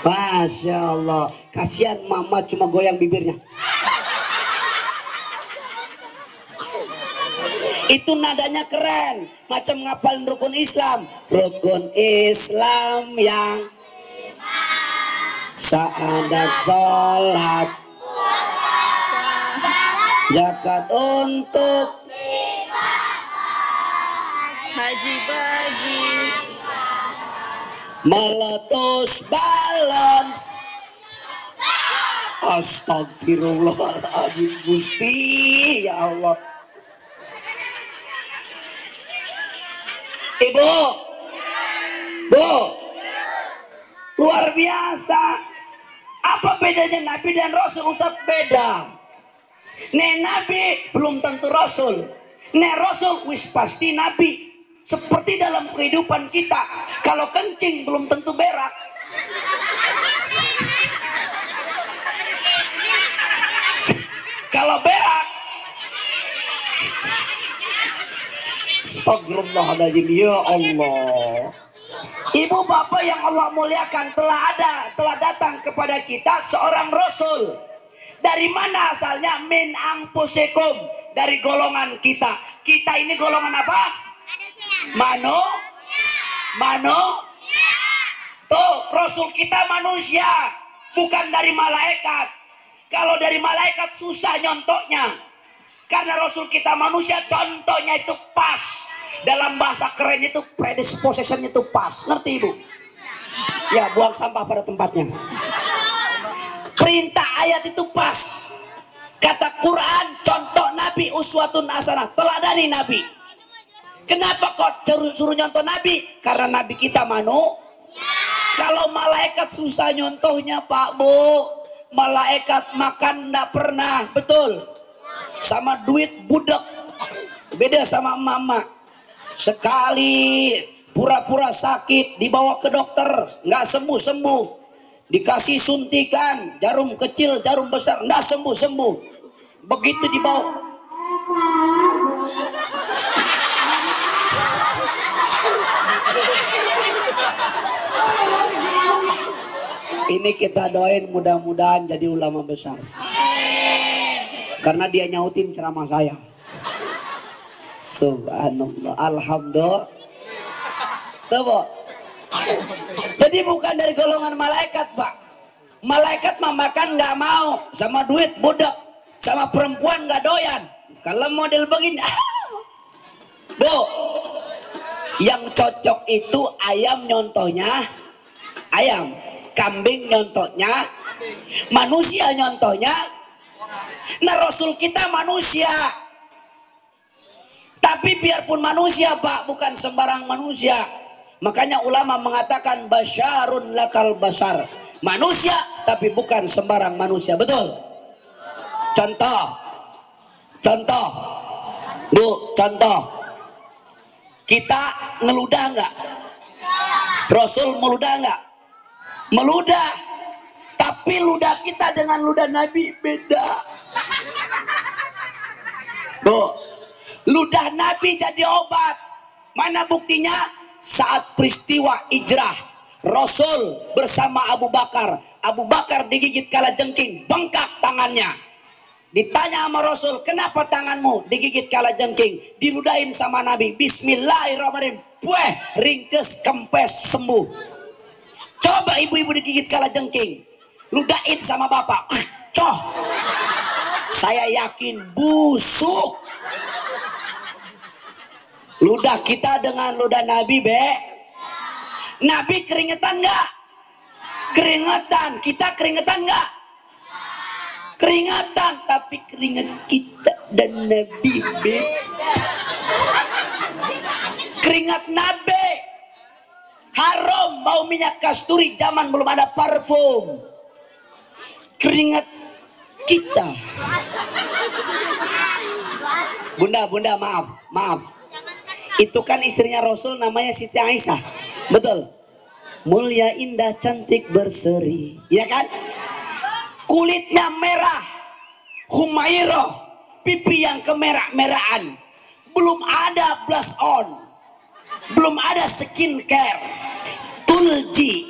Masya Allah, kasihan mama cuma goyang bibirnya. Itu nadanya keren, macam ngapalin rukun Islam. Rukun Islam yang syahadat, sholat, zakat untuk haji bagi meletus balon. Astagfirullahaladzim Gusti, ya Allah. Ibu, Bu, luar biasa. Apa bedanya Nabi dan Rasul? Ustaz, beda. Nek Nabi belum tentu Rasul. Nek Rasul wis pasti Nabi. Seperti dalam kehidupan kita, kalau kencing belum tentu berak. Kalau berak, astagfirullahaladzim, ya Allah. Ibu bapak yang Allah muliakan, telah datang kepada kita seorang Rasul. Dari mana asalnya? Min anfusikum, dari golongan kita. Kita ini golongan apa? Tuh, Rasul kita manusia, bukan dari malaikat. Kalau dari malaikat susah nyontohnya. Karena Rasul kita manusia, contohnya itu pas. Dalam bahasa keren itu predisposition itu pas. Ngerti Ibu? Ya, buang sampah pada tempatnya. Perintah ayat itu pas. Kata Quran, contoh Nabi uswatun hasanah, teladani Nabi. Kenapa kok suruh nyontoh Nabi? Karena Nabi kita Kalau malaikat susah nyontohnya Pak Bu. Malaikat makan enggak pernah, betul. Sama duit budak. Beda sama mama. Sekali pura-pura sakit dibawa ke dokter, enggak sembuh-sembuh. Dikasih suntikan, jarum kecil, jarum besar, enggak sembuh-sembuh. Begitu dibawa. Ini kita doain mudah-mudahan jadi ulama besar. Karena dia nyautin ceramah saya. Subhanallah, alhamdulillah. Tuh, jadi bukan dari golongan malaikat, Pak. Malaikat mah makan nggak mau, sama duit budak, sama perempuan nggak doyan. Kalau model begini, Duh, yang cocok itu ayam nyontohnya, ayam. Kambing nyontohnya, manusia nyontohnya. Nah Rasul kita manusia. Tapi biarpun manusia Pak, bukan sembarang manusia. Makanya ulama mengatakan basyarun lakal basar. Manusia tapi bukan sembarang manusia, betul? Contoh. Bu, contoh. Kita ngeludah enggak? Rasul meludah enggak? Meludah, tapi ludah kita dengan ludah Nabi beda. Tuh, ludah Nabi jadi obat. Mana buktinya? Saat peristiwa hijrah, Rasul bersama Abu Bakar. Abu Bakar digigit kalajengking, bengkak tangannya. Ditanya sama Rasul, kenapa tanganmu digigit kalajengking? Diludahin sama Nabi, Bismillahirrahmanirrahim. Bueh, ringkes, kempes, sembuh. Coba ibu-ibu digigit kalajengking, ludahin sama bapak, coh, saya yakin busuk. Ludah kita dengan ludah Nabi, Nabi keringetan nggak? Keringetan. Kita keringetan nggak? Keringetan. Tapi keringet kita dan Nabi keringat Nabi harum, bau minyak kasturi, zaman belum ada parfum. Keringat kita. Bunda, maaf. Itu kan istrinya Rasul, namanya Siti Aisyah. Betul? Mulia, indah, cantik, berseri. Ya kan? Kulitnya merah. Humairah. Pipi yang kemerah-merahan. Belum ada blush on. Belum ada skincare. Tulji.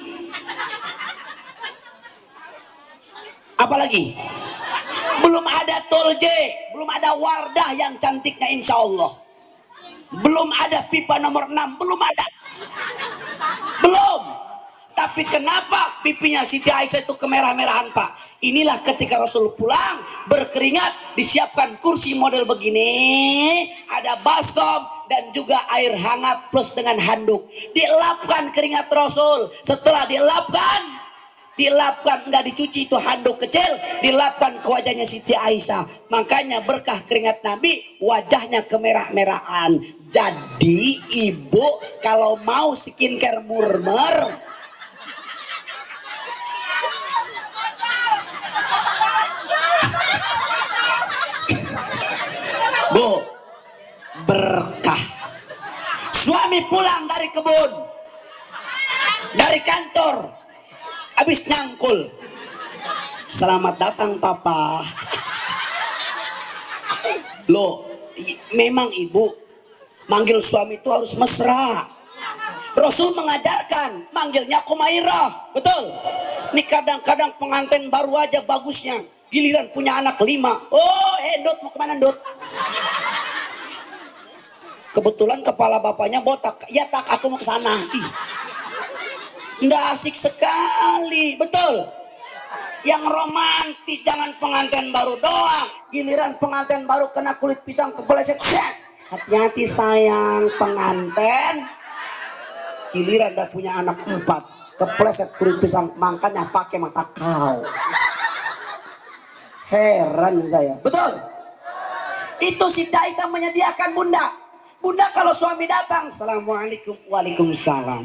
Apalagi? Belum ada tolje. Belum ada Wardah yang cantiknya insya Allah. Belum ada pipa nomor 6, belum ada. Belum. Tapi kenapa pipinya Siti Aisyah itu kemerah-merahan, Pak? Inilah ketika Rasul pulang berkeringat, disiapkan kursi model begini, ada baskom dan juga air hangat plus dengan handuk. Dielapkan keringat Rasul. Setelah dilapkan nggak dicuci itu handuk kecil, dilapkan ke wajahnya Siti Aisyah. Makanya berkah keringat Nabi, wajahnya kemerah-merahan. Jadi ibu kalau mau skincare murmer, Bu, berkah. Suami pulang dari kebun, dari kantor, habis nyangkul. Selamat datang papa. Loh, memang ibu manggil suami itu harus mesra. Rasul mengajarkan manggilnya Kumairah, betul. Ini kadang-kadang pengantin baru aja bagusnya, giliran punya anak 5. Oh, Dut, mau kemana Dut? Kebetulan kepala bapaknya botak. Ya tak, aku mau ke sana. Nggak asik sekali, betul. Yang romantis jangan pengantin baru doang, giliran pengantin baru kena kulit pisang kepleset. Hati-hati sayang pengantin, giliran udah punya anak 4 kepleset kulit pisang, makanya pakai mata kau. Heran saya, betul. Itu Siti Aisyah menyediakan bunda. Bunda kalau suami datang, assalamualaikum, waalaikumsalam.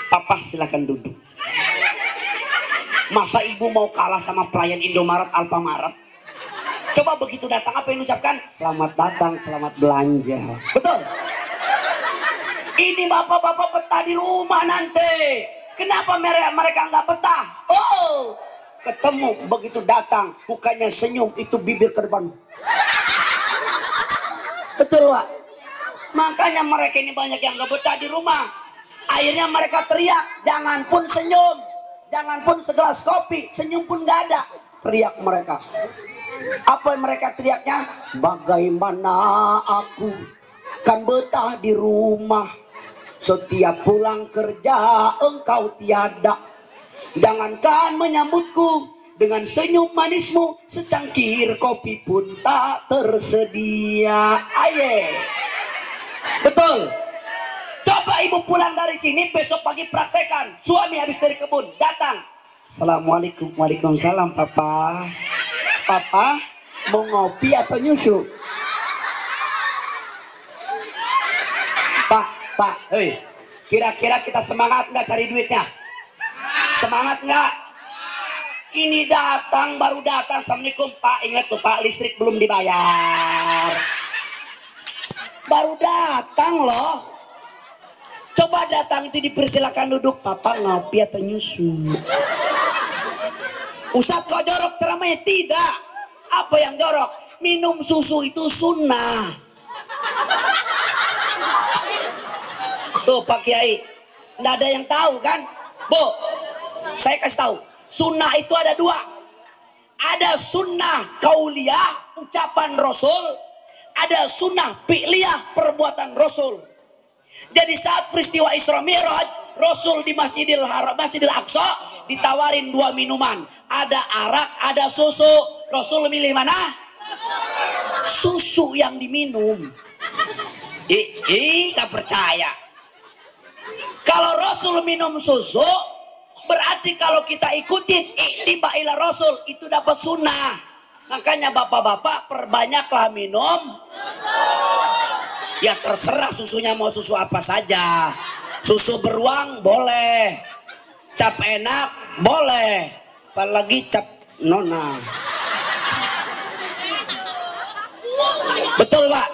Papa silakan duduk. Masa ibu mau kalah sama pelayan Indomaret, Alfamaret? Coba begitu datang apa yang ucapkan? Selamat datang, selamat belanja. Betul. Ini bapak-bapak betah di rumah nanti. Kenapa mereka nggak betah? Oh, ketemu begitu datang, bukannya senyum, itu bibir ke depan. Betul, Pak. Makanya mereka ini banyak yang gak betah di rumah. Akhirnya mereka teriak, jangan pun senyum, jangan pun segelas kopi, senyum pun gak ada. Teriak mereka. Apa yang mereka teriaknya? Bagaimana aku kan betah di rumah, setiap pulang kerja engkau tiada. Jangankan menyambutku dengan senyum manismu, secangkir kopi pun tak tersedia. Aye. Betul. Coba ibu pulang dari sini, besok pagi praktekan. Suami habis dari kebun, datang. Assalamualaikum, waalaikumsalam papa. Papa mau ngopi atau nyusu? Pak, hei, kira-kira kita semangat nggak cari duitnya? Semangat nggak? Ini datang, baru datang. Assalamualaikum Pak, ingat tuh Pak, listrik belum dibayar. Baru datang loh. Coba datang itu dipersilakan duduk. Papa ngopi atau nyusu? Ustadz kok jorok ceramahnya? Tidak. Apa yang jorok? Minum susu itu sunnah. Tuh Pak Kiai, nggak ada yang tahu kan? Bu, saya kasih tahu. Sunnah itu ada 2. Ada sunnah kauliyah, ucapan Rasul. Ada sunnah fi'liyah, perbuatan Rasul. Jadi saat peristiwa Isra Mi'raj, Rasul di Masjidil Aqsa ditawarin 2 minuman. Ada arak, ada susu. Rasul milih mana? Susu yang diminum. Gak percaya. Kalau Rasul minum susu, berarti kalau kita ikutin ittiba ila Rasul, itu dapat sunnah. Makanya bapak-bapak perbanyaklah minum susu. Ya terserah susunya mau susu apa saja. Susu beruang boleh, cap enak boleh, apalagi cap nona. Betul Pak?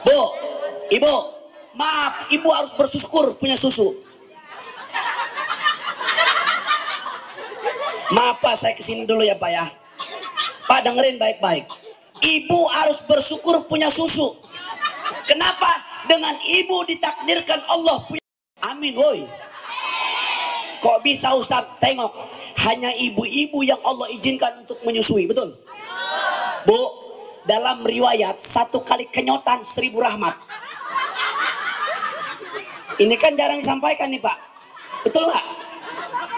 Bu, Ibu, maaf, Ibu harus bersyukur punya susu. Maaf Pak, saya kesini dulu ya Pak ya. Pak dengerin baik-baik. Ibu harus bersyukur punya susu. Kenapa? Dengan ibu ditakdirkan Allah punya. Amin woi. Kok bisa Ustaz? Tengok. Hanya ibu-ibu yang Allah izinkan untuk menyusui. Betul? Bu, dalam riwayat 1 kali kenyotan 1000 rahmat. Ini kan jarang disampaikan nih Pak. Betul nggak?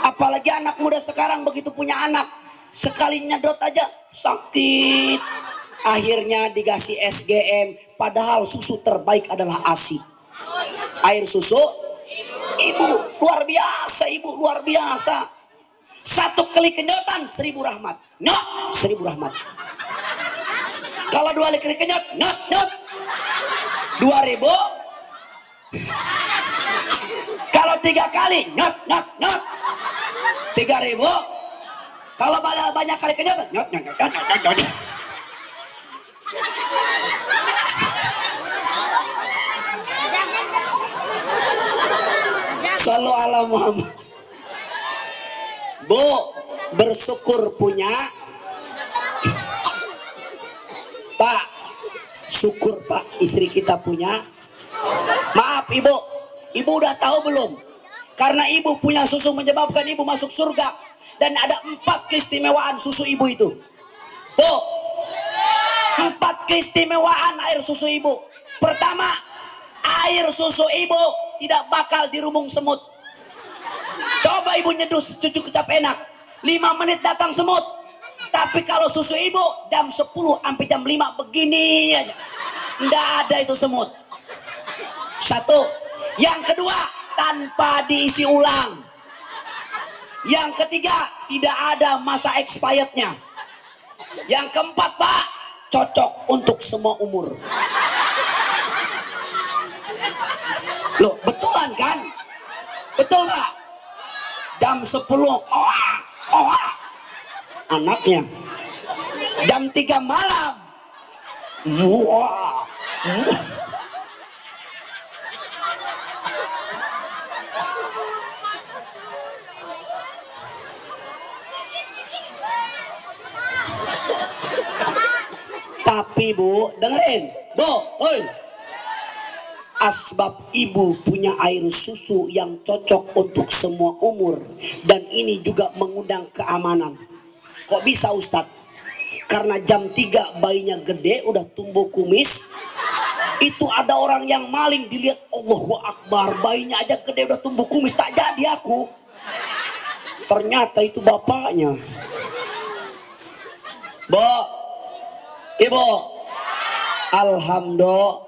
Apalagi anak muda sekarang begitu punya anak, sekali nyedot aja sakit. Akhirnya dikasih SGM, padahal susu terbaik adalah ASI. Air susu ibu, luar biasa ibu, luar biasa. Satu kali kenyotan 1000 rahmat. Nyot, 1000 rahmat. Kalau 2 kali kenyot, nyot, nyot. 2000. Kalau 3 kali, nyot, nyot, nyot. 3000. Kalau banyak kali kenyot, nyot, nyot, nyot, nyot, nyot. Shallu ala Muhammad. Bu, bersyukur punya. Pak, syukur Pak, istri kita punya. Maaf Ibu, Ibu udah tahu belum? Karena Ibu punya susu menyebabkan Ibu masuk surga. Dan ada 4 keistimewaan susu Ibu itu. Bu, 4 keistimewaan air susu Ibu. Pertama, air susu Ibu tidak bakal dirumung semut. Coba Ibu nyeduh cucu kecap enak, 5 menit datang semut. Tapi kalau susu Ibu jam 10 sampai jam 5 begini aja, nggak ada itu semut. Satu. Yang kedua, tanpa diisi ulang. Yang ketiga, tidak ada masa expirednya. Yang keempat Pak, cocok untuk semua umur. Loh, betulan kan? Betul nggak? Jam 10, anaknya. Jam 3 malam. Tapi Bu, dengerin. Bu, oi. Asbab Ibu punya air susu yang cocok untuk semua umur. Dan ini juga mengundang keamanan. Kok bisa Ustadz? Karena jam 3 bayinya gede, udah tumbuh kumis. Itu ada orang yang maling, dilihat Allahu Akbar, bayinya aja gede udah tumbuh kumis, tak jadi aku. Ternyata itu bapaknya. Bu, Ibu, alhamdulillah.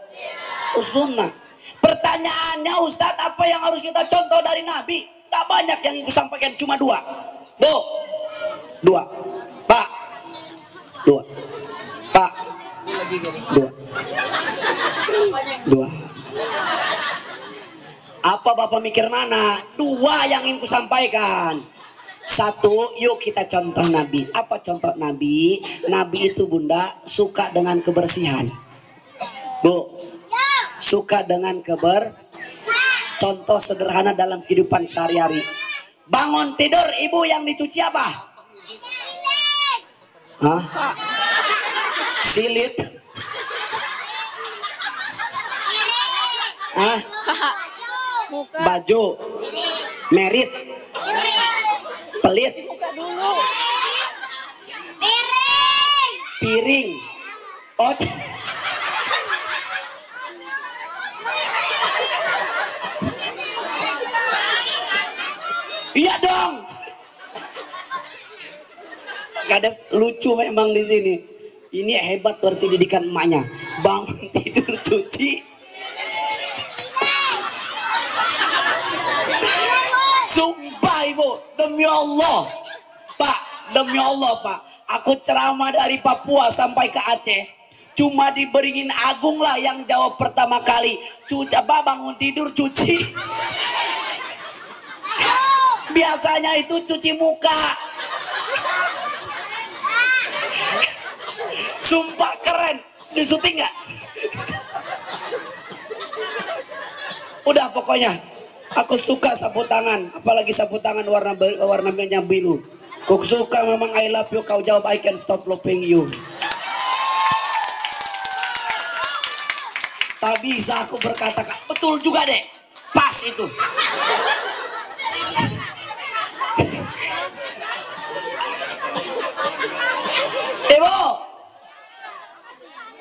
Sunnah. Pertanyaannya Ustadz, apa yang harus kita contoh dari Nabi? Tak banyak yang aku sampaikan, cuma 2. Bu, 2. Pak, 2. Pak, 2. 2. Apa Bapak mikir mana? 2 yang ingin ku sampaikan. 1, yuk kita contoh Nabi. Apa contoh Nabi? Nabi itu Bunda suka dengan kebersihan. Bu, suka dengan contoh sederhana dalam kehidupan sehari-hari. Bangun tidur Ibu yang dicuci apa? Hah? Silit. Hah? Baju. Merit. Pelit. Piring. Oh. Iya dong. Kades lucu memang di sini. Ini hebat berarti didikan emaknya. Bangun tidur cuci. Sumpah Ibu, demi Allah. Pak, demi Allah Pak. Aku ceramah dari Papua sampai ke Aceh. Cuma di Beringin Agung lah yang jawab pertama kali. Coba bangun tidur cuci. Biasanya itu cuci muka. Sumpah keren. Di syuting nggak? Udah pokoknya. Aku suka sapu tangan. Apalagi sapu tangan warnanya biru. Aku suka memang I love you. Kau jawab I can stop loving you. Tak bisa aku berkata betul juga deh. Pas itu. Ibu,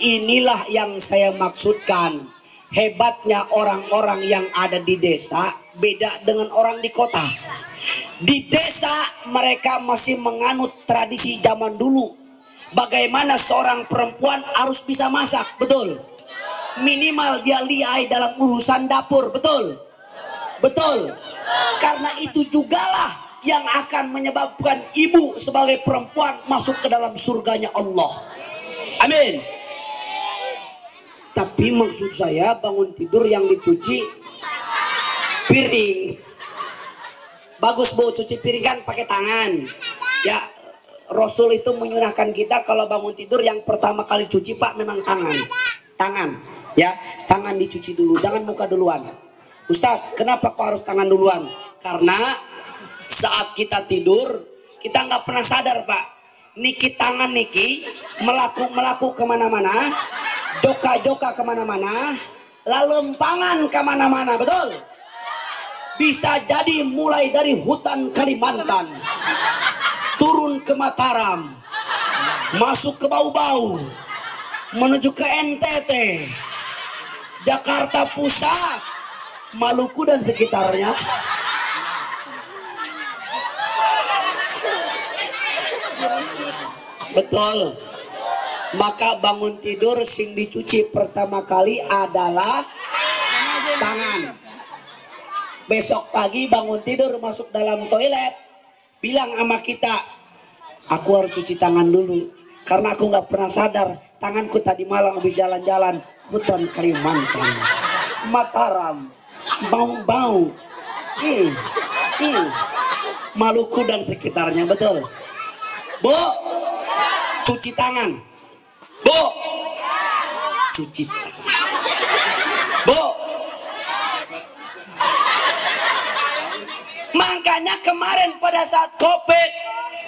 inilah yang saya maksudkan. Hebatnya orang-orang yang ada di desa beda dengan orang di kota. Di desa mereka masih menganut tradisi zaman dulu. Bagaimana seorang perempuan harus bisa masak, betul? Minimal dia lihai dalam urusan dapur, betul? Betul. Karena itu jugalah yang akan menyebabkan ibu sebagai perempuan masuk ke dalam surganya Allah. Amin. Tapi maksud saya bangun tidur yang dicuci piring. Bagus Bu, cuci piring kan pakai tangan. Ya, Rasul itu menyunahkan kita kalau bangun tidur yang pertama kali cuci Pak memang tangan. Tangan, ya, tangan dicuci dulu, jangan muka duluan. Ustadz, kenapa kok harus tangan duluan? Karena saat kita tidur, kita nggak pernah sadar Pak. Niki tangan niki melaku kemana-mana, joka kemana-mana, lalu empangan kemana-mana, betul? Bisa jadi mulai dari hutan Kalimantan, turun ke Mataram, masuk ke Bau-Bau, menuju ke NTT, Jakarta Pusat, Maluku dan sekitarnya. Betul. Maka bangun tidur sing dicuci pertama kali adalah tangan. Besok pagi bangun tidur masuk dalam toilet, bilang sama kita, aku harus cuci tangan dulu. Karena aku nggak pernah sadar, tanganku tadi malam habis jalan-jalan hutan Kalimantan, Mataram, Bau-Bau, Maluku dan sekitarnya, betul. Bu, cuci tangan. Bu, cuci tangan. Bu, makanya kemarin pada saat COVID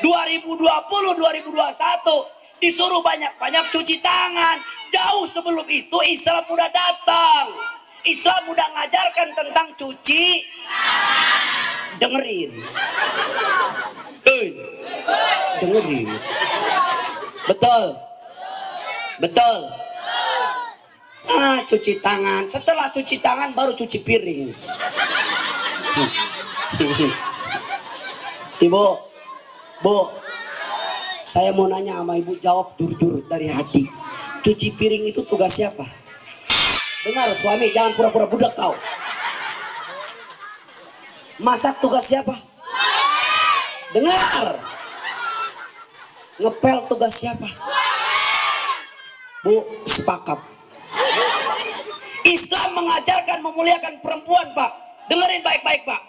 2020-2021 disuruh banyak-banyak cuci tangan. Jauh sebelum itu Islam udah datang. Islam udah ngajarkan tentang cuci. Dengerin. Dengerin. Betul. Betul. Cuci tangan. Setelah cuci tangan baru cuci piring. Ibu, Bu, saya mau nanya sama ibu, jawab jujur dari hati. Cuci piring itu tugas siapa? Dengar suami, jangan pura-pura budak kau. Masak tugas siapa? Dengar. Ngepel tugas siapa? Bu, sepakat. Islam mengajarkan memuliakan perempuan, Pak. Dengerin baik-baik, Pak.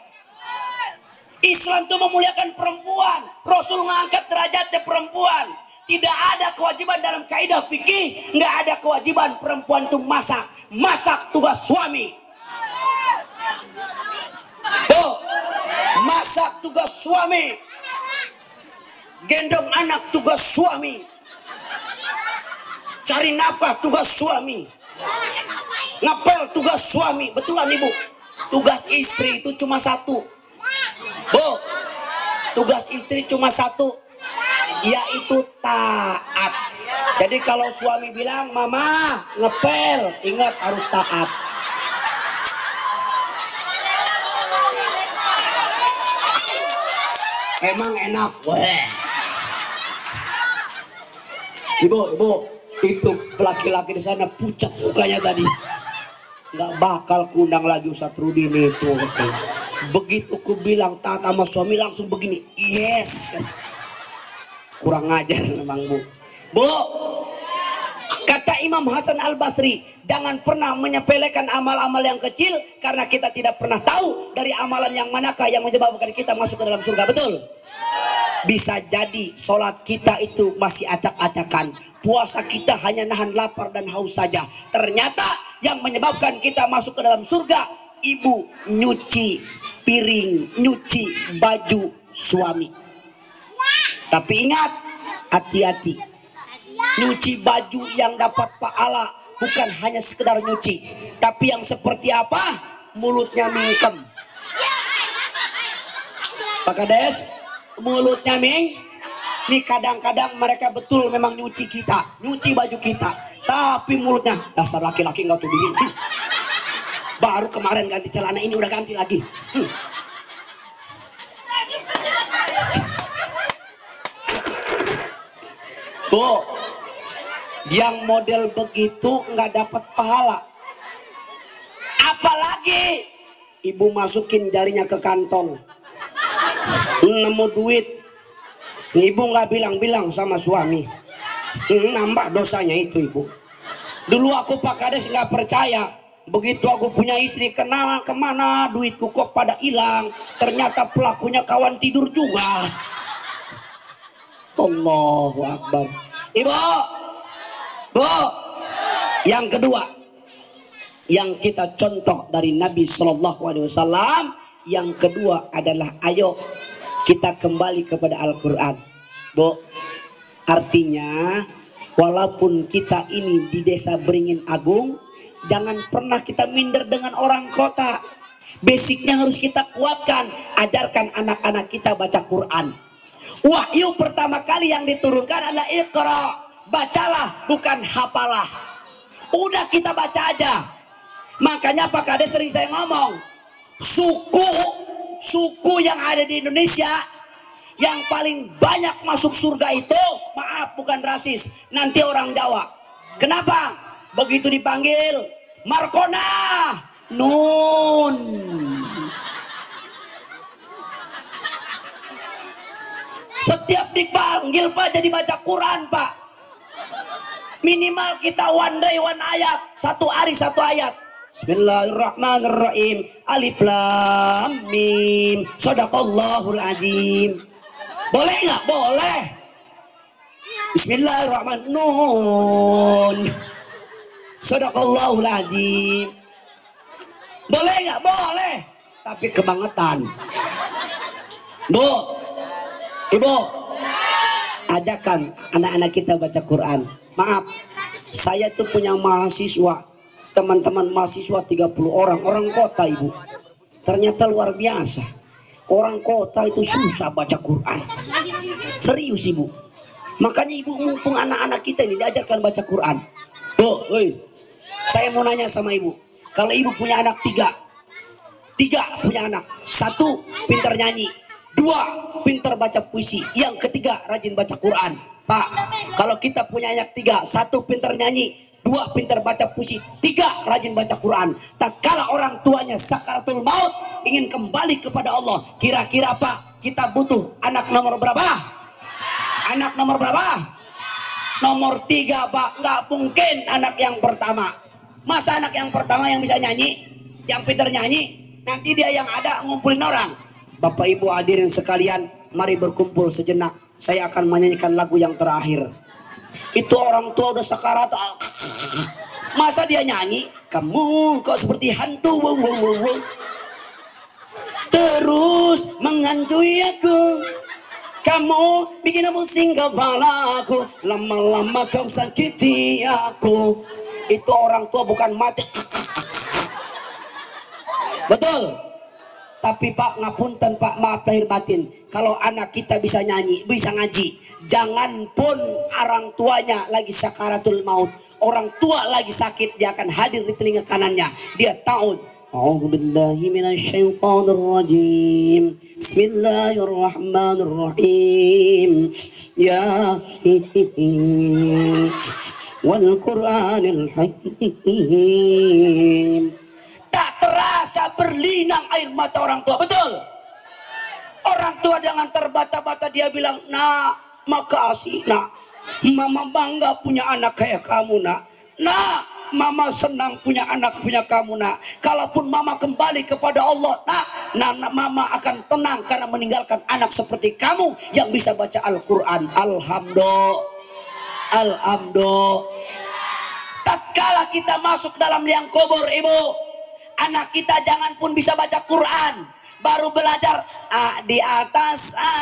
Islam itu memuliakan perempuan. Rasul mengangkat derajatnya perempuan. Tidak ada kewajiban dalam kaidah fikih, nggak ada kewajiban perempuan itu masak. Masak tugas suami. Tuh, masak tugas suami. Gendong anak tugas suami. Cari nafkah tugas suami. Ngapel tugas suami. Betulan ibu. Tugas istri itu cuma satu. Bu, tugas istri cuma satu, yaitu taat. Jadi kalau suami bilang, mama ngepel, ingat harus taat. Emang enak, weh. Ibu, itu laki-laki di sana pucat mukanya tadi. Nggak bakal kundang lagi Ustadz Rudi itu. Begitu ku bilang taat sama suami langsung begini, yes. Kurang ajar memang Bu. Bu, kata Imam Hasan Al-Basri, jangan pernah menyepelekan amal-amal yang kecil karena kita tidak pernah tahu dari amalan yang manakah yang menyebabkan kita masuk ke dalam surga, betul? Bisa jadi sholat kita itu masih acak-acakan, puasa kita hanya nahan lapar dan haus saja. Ternyata yang menyebabkan kita masuk ke dalam surga, ibu nyuci piring, nyuci baju suami. Tapi ingat, hati-hati. Nyuci baju yang dapat pahala bukan hanya sekedar nyuci, tapi yang seperti apa? Mulutnya mingkem. Pak Kades, mulutnya ming. Nih kadang-kadang mereka betul memang nyuci kita, nyuci baju kita, tapi mulutnya dasar laki-laki nggak tuh begini. Baru kemarin ganti celana, ini udah ganti lagi. Bu, yang model begitu nggak dapat pahala. Apalagi ibu masukin jarinya ke kantong, nemu duit, ibu nggak bilang-bilang sama suami, nambah dosanya itu ibu. Dulu aku Pak Kades nggak percaya, begitu aku punya istri, kemana duitku kok pada hilang, ternyata pelakunya kawan tidur juga. Allahu Akbar. Ibu, Bu, yang kedua, yang kita contoh dari Nabi Shallallahu Alaihi Wasallam, yang kedua adalah ayo kita kembali kepada Al-Quran. Bu, artinya walaupun kita ini di desa Beringin Agung, jangan pernah kita minder dengan orang kota. Basicnya harus kita kuatkan, ajarkan anak-anak kita baca Quran. Wahyu pertama kali yang diturunkan adalah Iqra, bacalah bukan hafalah. Udah kita baca aja. Makanya Pak Kades sering saya ngomong, suku yang ada di Indonesia yang paling banyak masuk surga itu, maaf bukan rasis, nanti orang Jawa. Kenapa? Begitu dipanggil Markona, Nun. Setiap dipanggil Pak jadi baca Quran Pak. Minimal kita one day one ayat, satu hari satu ayat. Bismillahirrahmanirrahim. Alif lam mim. Shadaqallahul azim. Boleh nggak? Boleh. Bismillahirrahmanirrahim. Nun. Shadaqallahul azim. Boleh nggak? Boleh. Tapi kebangetan. Bu, Ibu, ajakan anak-anak kita baca Quran. Maaf, saya tuh punya mahasiswa, teman-teman mahasiswa 30 orang kota Ibu. Ternyata luar biasa. Orang kota itu susah baca Quran. Serius Ibu. Makanya Ibu mumpung anak-anak kita ini diajarkan baca Quran. Bu, saya mau nanya sama Ibu. Kalau Ibu punya anak tiga punya anak. 1 pintar nyanyi. 2 pintar baca puisi, yang ketiga rajin baca Quran. Pak, kalau kita punya anak 3, 1 pintar nyanyi, 2 pintar baca puisi, 3 rajin baca Quran. Tatkala orang tuanya sakaratul maut ingin kembali kepada Allah, kira-kira Pak, kita butuh anak nomor berapa? Anak nomor berapa? Nomor 3 Pak. Nggak mungkin anak yang pertama. Masa anak yang pertama yang bisa nyanyi, yang pintar nyanyi, nanti dia yang ada ngumpulin orang. Bapak Ibu hadirin sekalian, mari berkumpul sejenak. Saya akan menyanyikan lagu yang terakhir. Itu orang tua udah sekarat. Masa dia nyanyi? Kamu kok seperti hantu. Terus menghantui aku. Kamu bikin pusing kepalaku. Lama-lama kau sakiti aku. Itu orang tua bukan mati. Betul. Tapi Pak, ngapunten Pak, maaf lahir batin. Kalau anak kita bisa nyanyi, bisa ngaji, jangan pun orang tuanya lagi sakaratul maut, orang tua lagi sakit, dia akan hadir di telinga kanannya. Dia tahu. A'udzubillahi minasyaitonirrajim. Bismillahirrahmanirrahim. Ya wal Qur'anil hakim. Tak terasa berlinang air mata orang tua, betul? Orang tua dengan terbata-bata dia bilang, nak, makasih nak, mama bangga punya anak kayak kamu nak. Nak, mama senang punya anak punya kamu nak. Kalaupun mama kembali kepada Allah nak, mama akan tenang karena meninggalkan anak seperti kamu yang bisa baca Al-Quran. Alhamdulillah. Tatkala kita masuk dalam liang kubur Ibu, anak kita jangan pun bisa baca Quran, baru belajar A di atas, A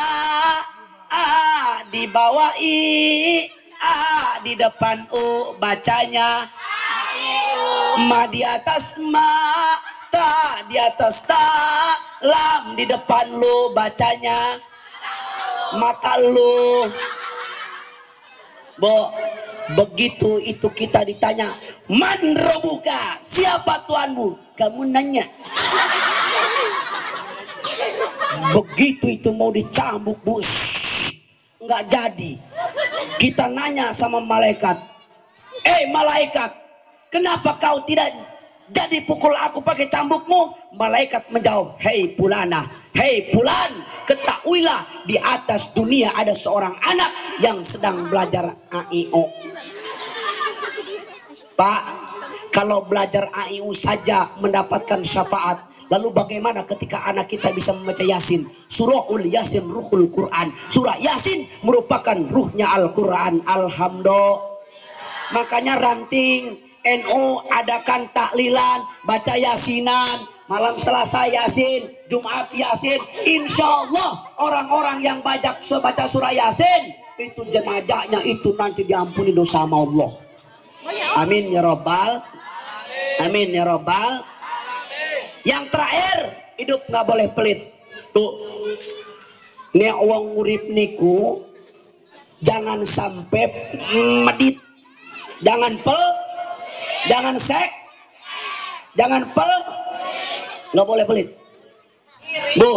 di bawah, I, A di depan, U bacanya, Ma di atas, Ma, Ta di atas, Ta, Lam di depan, Lu bacanya, mata lu. Bu, Begitu itu kita ditanya, man robuka, siapa tuanmu? Kamu nanya. Begitu itu mau dicambuk, Bu, nggak jadi. Kita nanya sama malaikat, malaikat, kenapa kau tidak jadi pukul aku pakai cambukmu? Malaikat menjawab, hei Pulana, hei Pulan, ketahuilah di atas dunia ada seorang anak yang sedang belajar AIO. Pak, kalau belajar AIU saja mendapatkan syafaat, lalu bagaimana ketika anak kita bisa membaca Yasin? Surahul Yasin ruhul Quran. Surah Yasin merupakan ruhnya Al-Quran. Alhamdulillah. Makanya ranting NU adakan taklilan, baca Yasinan, malam Selasa Yasin, Jumat Yasin. Insya Allah orang-orang yang baca surah Yasin, itu jenazahnya itu nanti diampuni dosa sama Allah. Amin ya robbal, amin ya robbal. Yang terakhir, hidup nggak boleh pelit. Tuh, nek wong urip niku jangan sampai medit, jangan pel, jangan sek, jangan pel, nggak boleh pelit. Bu,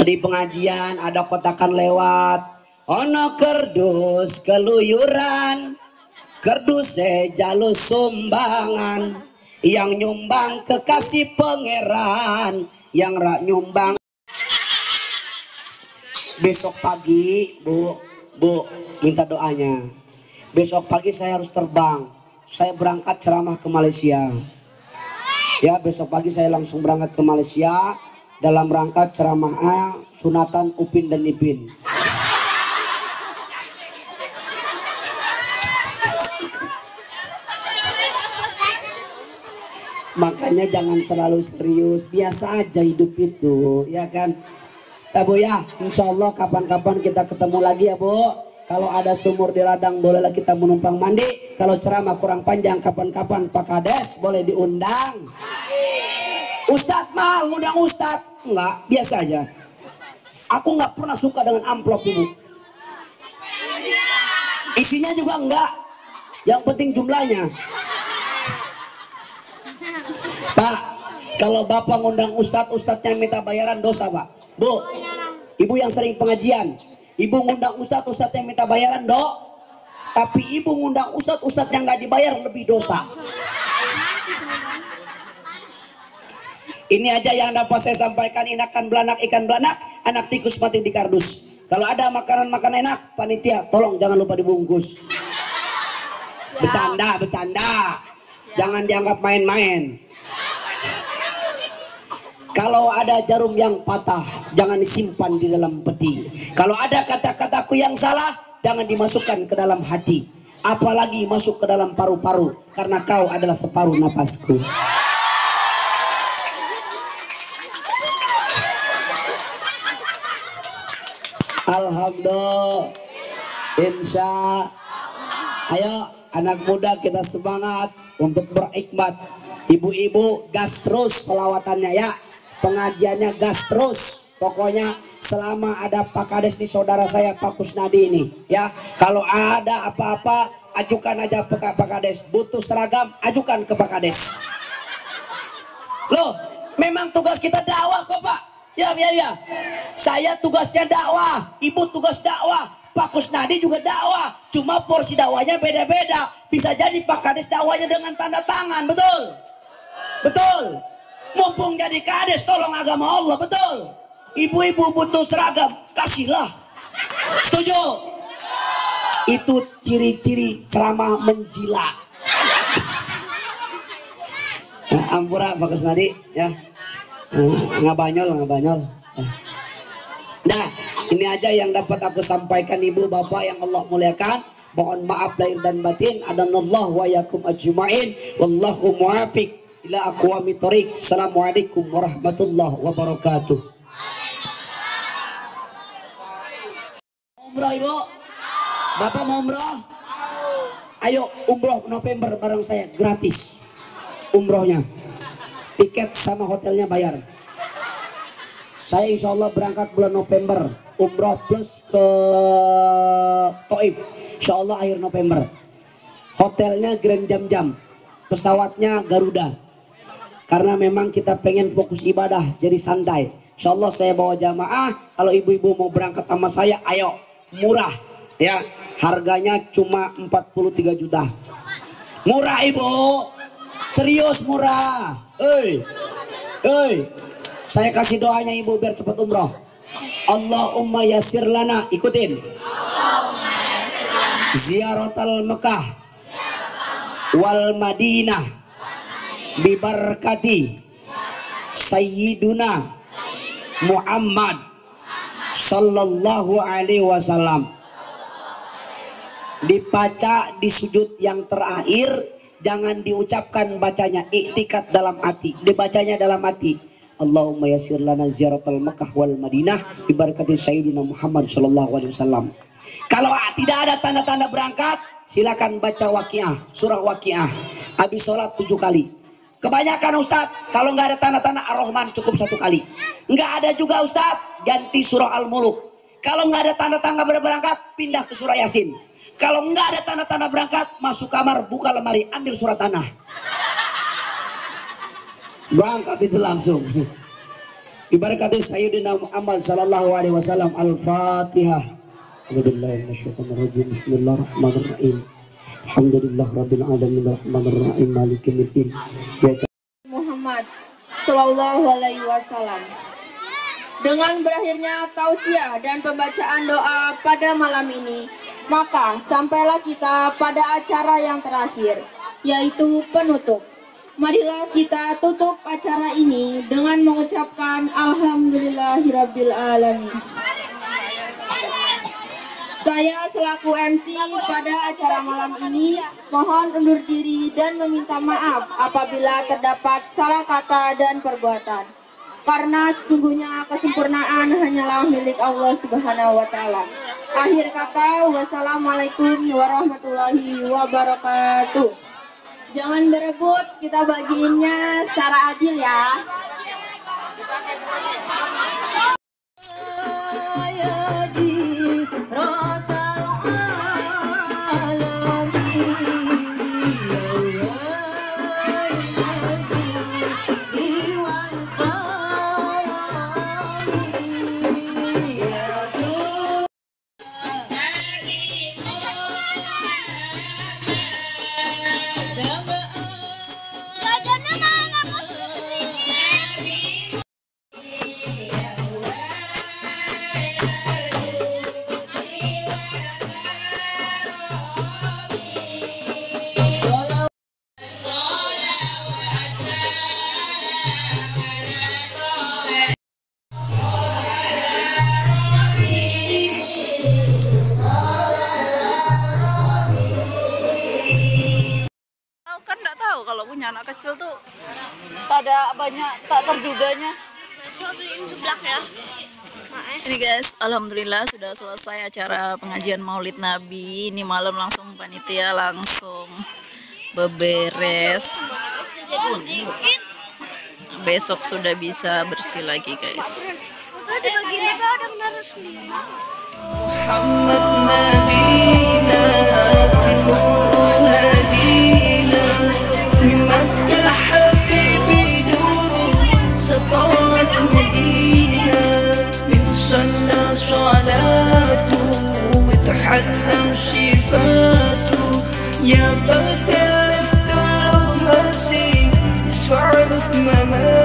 tadi pengajian ada kotakan lewat, ono kerdus keluyuran. Kerdus jalur sumbangan, yang nyumbang kekasih pangeran, yang rak nyumbang. Besok pagi, Bu, minta doanya. Besok pagi saya harus terbang. Saya berangkat ceramah ke Malaysia. Ya, besok pagi saya langsung berangkat ke Malaysia dalam rangka ceramah sunatan Upin dan Ipin. Makanya jangan terlalu serius, biasa aja hidup itu, ya kan? Bu ya, insya Allah kapan-kapan kita ketemu lagi ya Bu. Kalau ada sumur di ladang bolehlah kita menumpang mandi. Kalau ceramah kurang panjang kapan-kapan Pak Kades boleh diundang. Ustadz mal, undang Ustadz. Enggak, biasa aja. Aku nggak pernah suka dengan amplop Ibu. Isinya juga enggak, yang penting jumlahnya. Pak, kalau Bapak ngundang Ustadz yang minta bayaran dosa Pak. Bu, Ibu yang sering pengajian, Ibu ngundang Ustadz yang minta bayaran tapi Ibu ngundang Ustadz yang nggak dibayar lebih dosa. Ini aja yang dapat saya sampaikan. Ikan belanak, anak tikus mati di kardus. Kalau ada makanan enak, panitia tolong jangan lupa dibungkus. Bercanda, jangan dianggap main-main. Kalau ada jarum yang patah, jangan disimpan di dalam peti. Kalau ada kata-kataku yang salah, jangan dimasukkan ke dalam hati. Apalagi masuk ke dalam paru-paru, karena kau adalah separuh napasku. Alhamdulillah. Insya. Ayo anak muda kita semangat untuk berikmat. Ibu-ibu gas terus selawatannya ya. Pengajiannya gas terus. Pokoknya selama ada Pak Kades nih, saudara saya Pak Kusnadi ini ya. Kalau ada apa-apa ajukan aja ke Pak Kades. Butuh seragam ajukan ke Pak Kades. Loh, memang tugas kita dakwah kok Pak. Ya. Saya tugasnya dakwah, Ibu tugas dakwah, Pak Kusnadi juga dakwah. Cuma porsi dakwahnya beda-beda. Bisa jadi Pak Kades dakwahnya dengan tanda tangan, betul? Betul. Mumpung jadi kades, tolong agama Allah, betul. Ibu-ibu butuh seragam, kasihlah. Setuju? Itu ciri-ciri ceramah menjilat. Ampura Pak Kusnadi ya. Ngabanyol. Nah, ini aja yang dapat aku sampaikan Ibu Bapak yang Allah muliakan. Mohon maaf lahir dan batin. Adanallahu wa yakum ajma'in. Wallahu muwafiq ila aqwamit thoriq. Assalamualaikum warahmatullahi wabarakatuh. Umroh Ibu? Bapak mau umroh? Ayo umroh November bareng saya gratis. Umrohnya. Tiket sama hotelnya bayar. Saya insya Allah berangkat bulan November. Umroh plus ke Taif. Insya Allah akhir November. Hotelnya Grand Jam-Jam, pesawatnya Garuda. Karena memang kita pengen fokus ibadah, jadi santai. Insya Allah saya bawa jamaah. Kalau ibu-ibu mau berangkat sama saya, ayo, murah ya. Harganya cuma 43 juta. Murah ibu, serius murah. Saya kasih doanya ibu biar cepat umroh. Allahumma yasir lana, ikutin. Ziaratul Mekah wal Madinah bibarakati Sayyiduna Muhammad sallallahu alaihi wasallam. Dibaca di sujud yang terakhir, jangan diucapkan bacanya, iktikat dalam hati, dibacanya dalam hati. Allahumma yasir lana ziaratul Mekah wal Madinah bibarakati Sayyiduna Muhammad sallallahu alaihi wasallam. Kalau tidak ada tanda-tanda berangkat, silakan baca Waqiah, surah Waqiah. Habis sholat 7 kali. Kebanyakan Ustadz, kalau nggak ada tanda-tanda Ar-Rahman cukup 1 kali. Nggak ada juga Ustadz, ganti surah Al-Muluk. Kalau nggak ada tanda-tanda berangkat, pindah ke surah Yasin. Kalau nggak ada tanda-tanda berangkat, masuk kamar, buka lemari, ambil surat tanah. Berangkat itu langsung. Ibarakati Sayyidina Muhammad sallallahu alaihi wasallam. Al-Fatihah. Bismillahirrahmanirrahim. Alhamdulillah rabbil alamin arrahmanirrahim maliki yaumiddin. Muhammad sallallahu alaihi wasallam. Dengan berakhirnya tausiah dan pembacaan doa pada malam ini, maka sampailah kita pada acara yang terakhir, yaitu penutup. Marilah kita tutup acara ini dengan mengucapkan Alhamdulillahirabbil alamin. Saya selaku MC pada acara malam ini mohon undur diri dan meminta maaf apabila terdapat salah kata dan perbuatan. Karena sesungguhnya kesempurnaan hanyalah milik Allah Subhanahu wa Ta'ala. Akhir kata, wassalamualaikum warahmatullahi wabarakatuh. Jangan berebut, kita bagiinnya secara adil ya. Kalau punya anak kecil tuh pada banyak tak terduganya. Seblak ya. Ini guys, alhamdulillah sudah selesai acara pengajian Maulid Nabi. Ini malam langsung panitia langsung beberes. Besok sudah bisa bersih lagi guys. وتحلم صفاته يا بدل الظلم هزي اسوع في ممات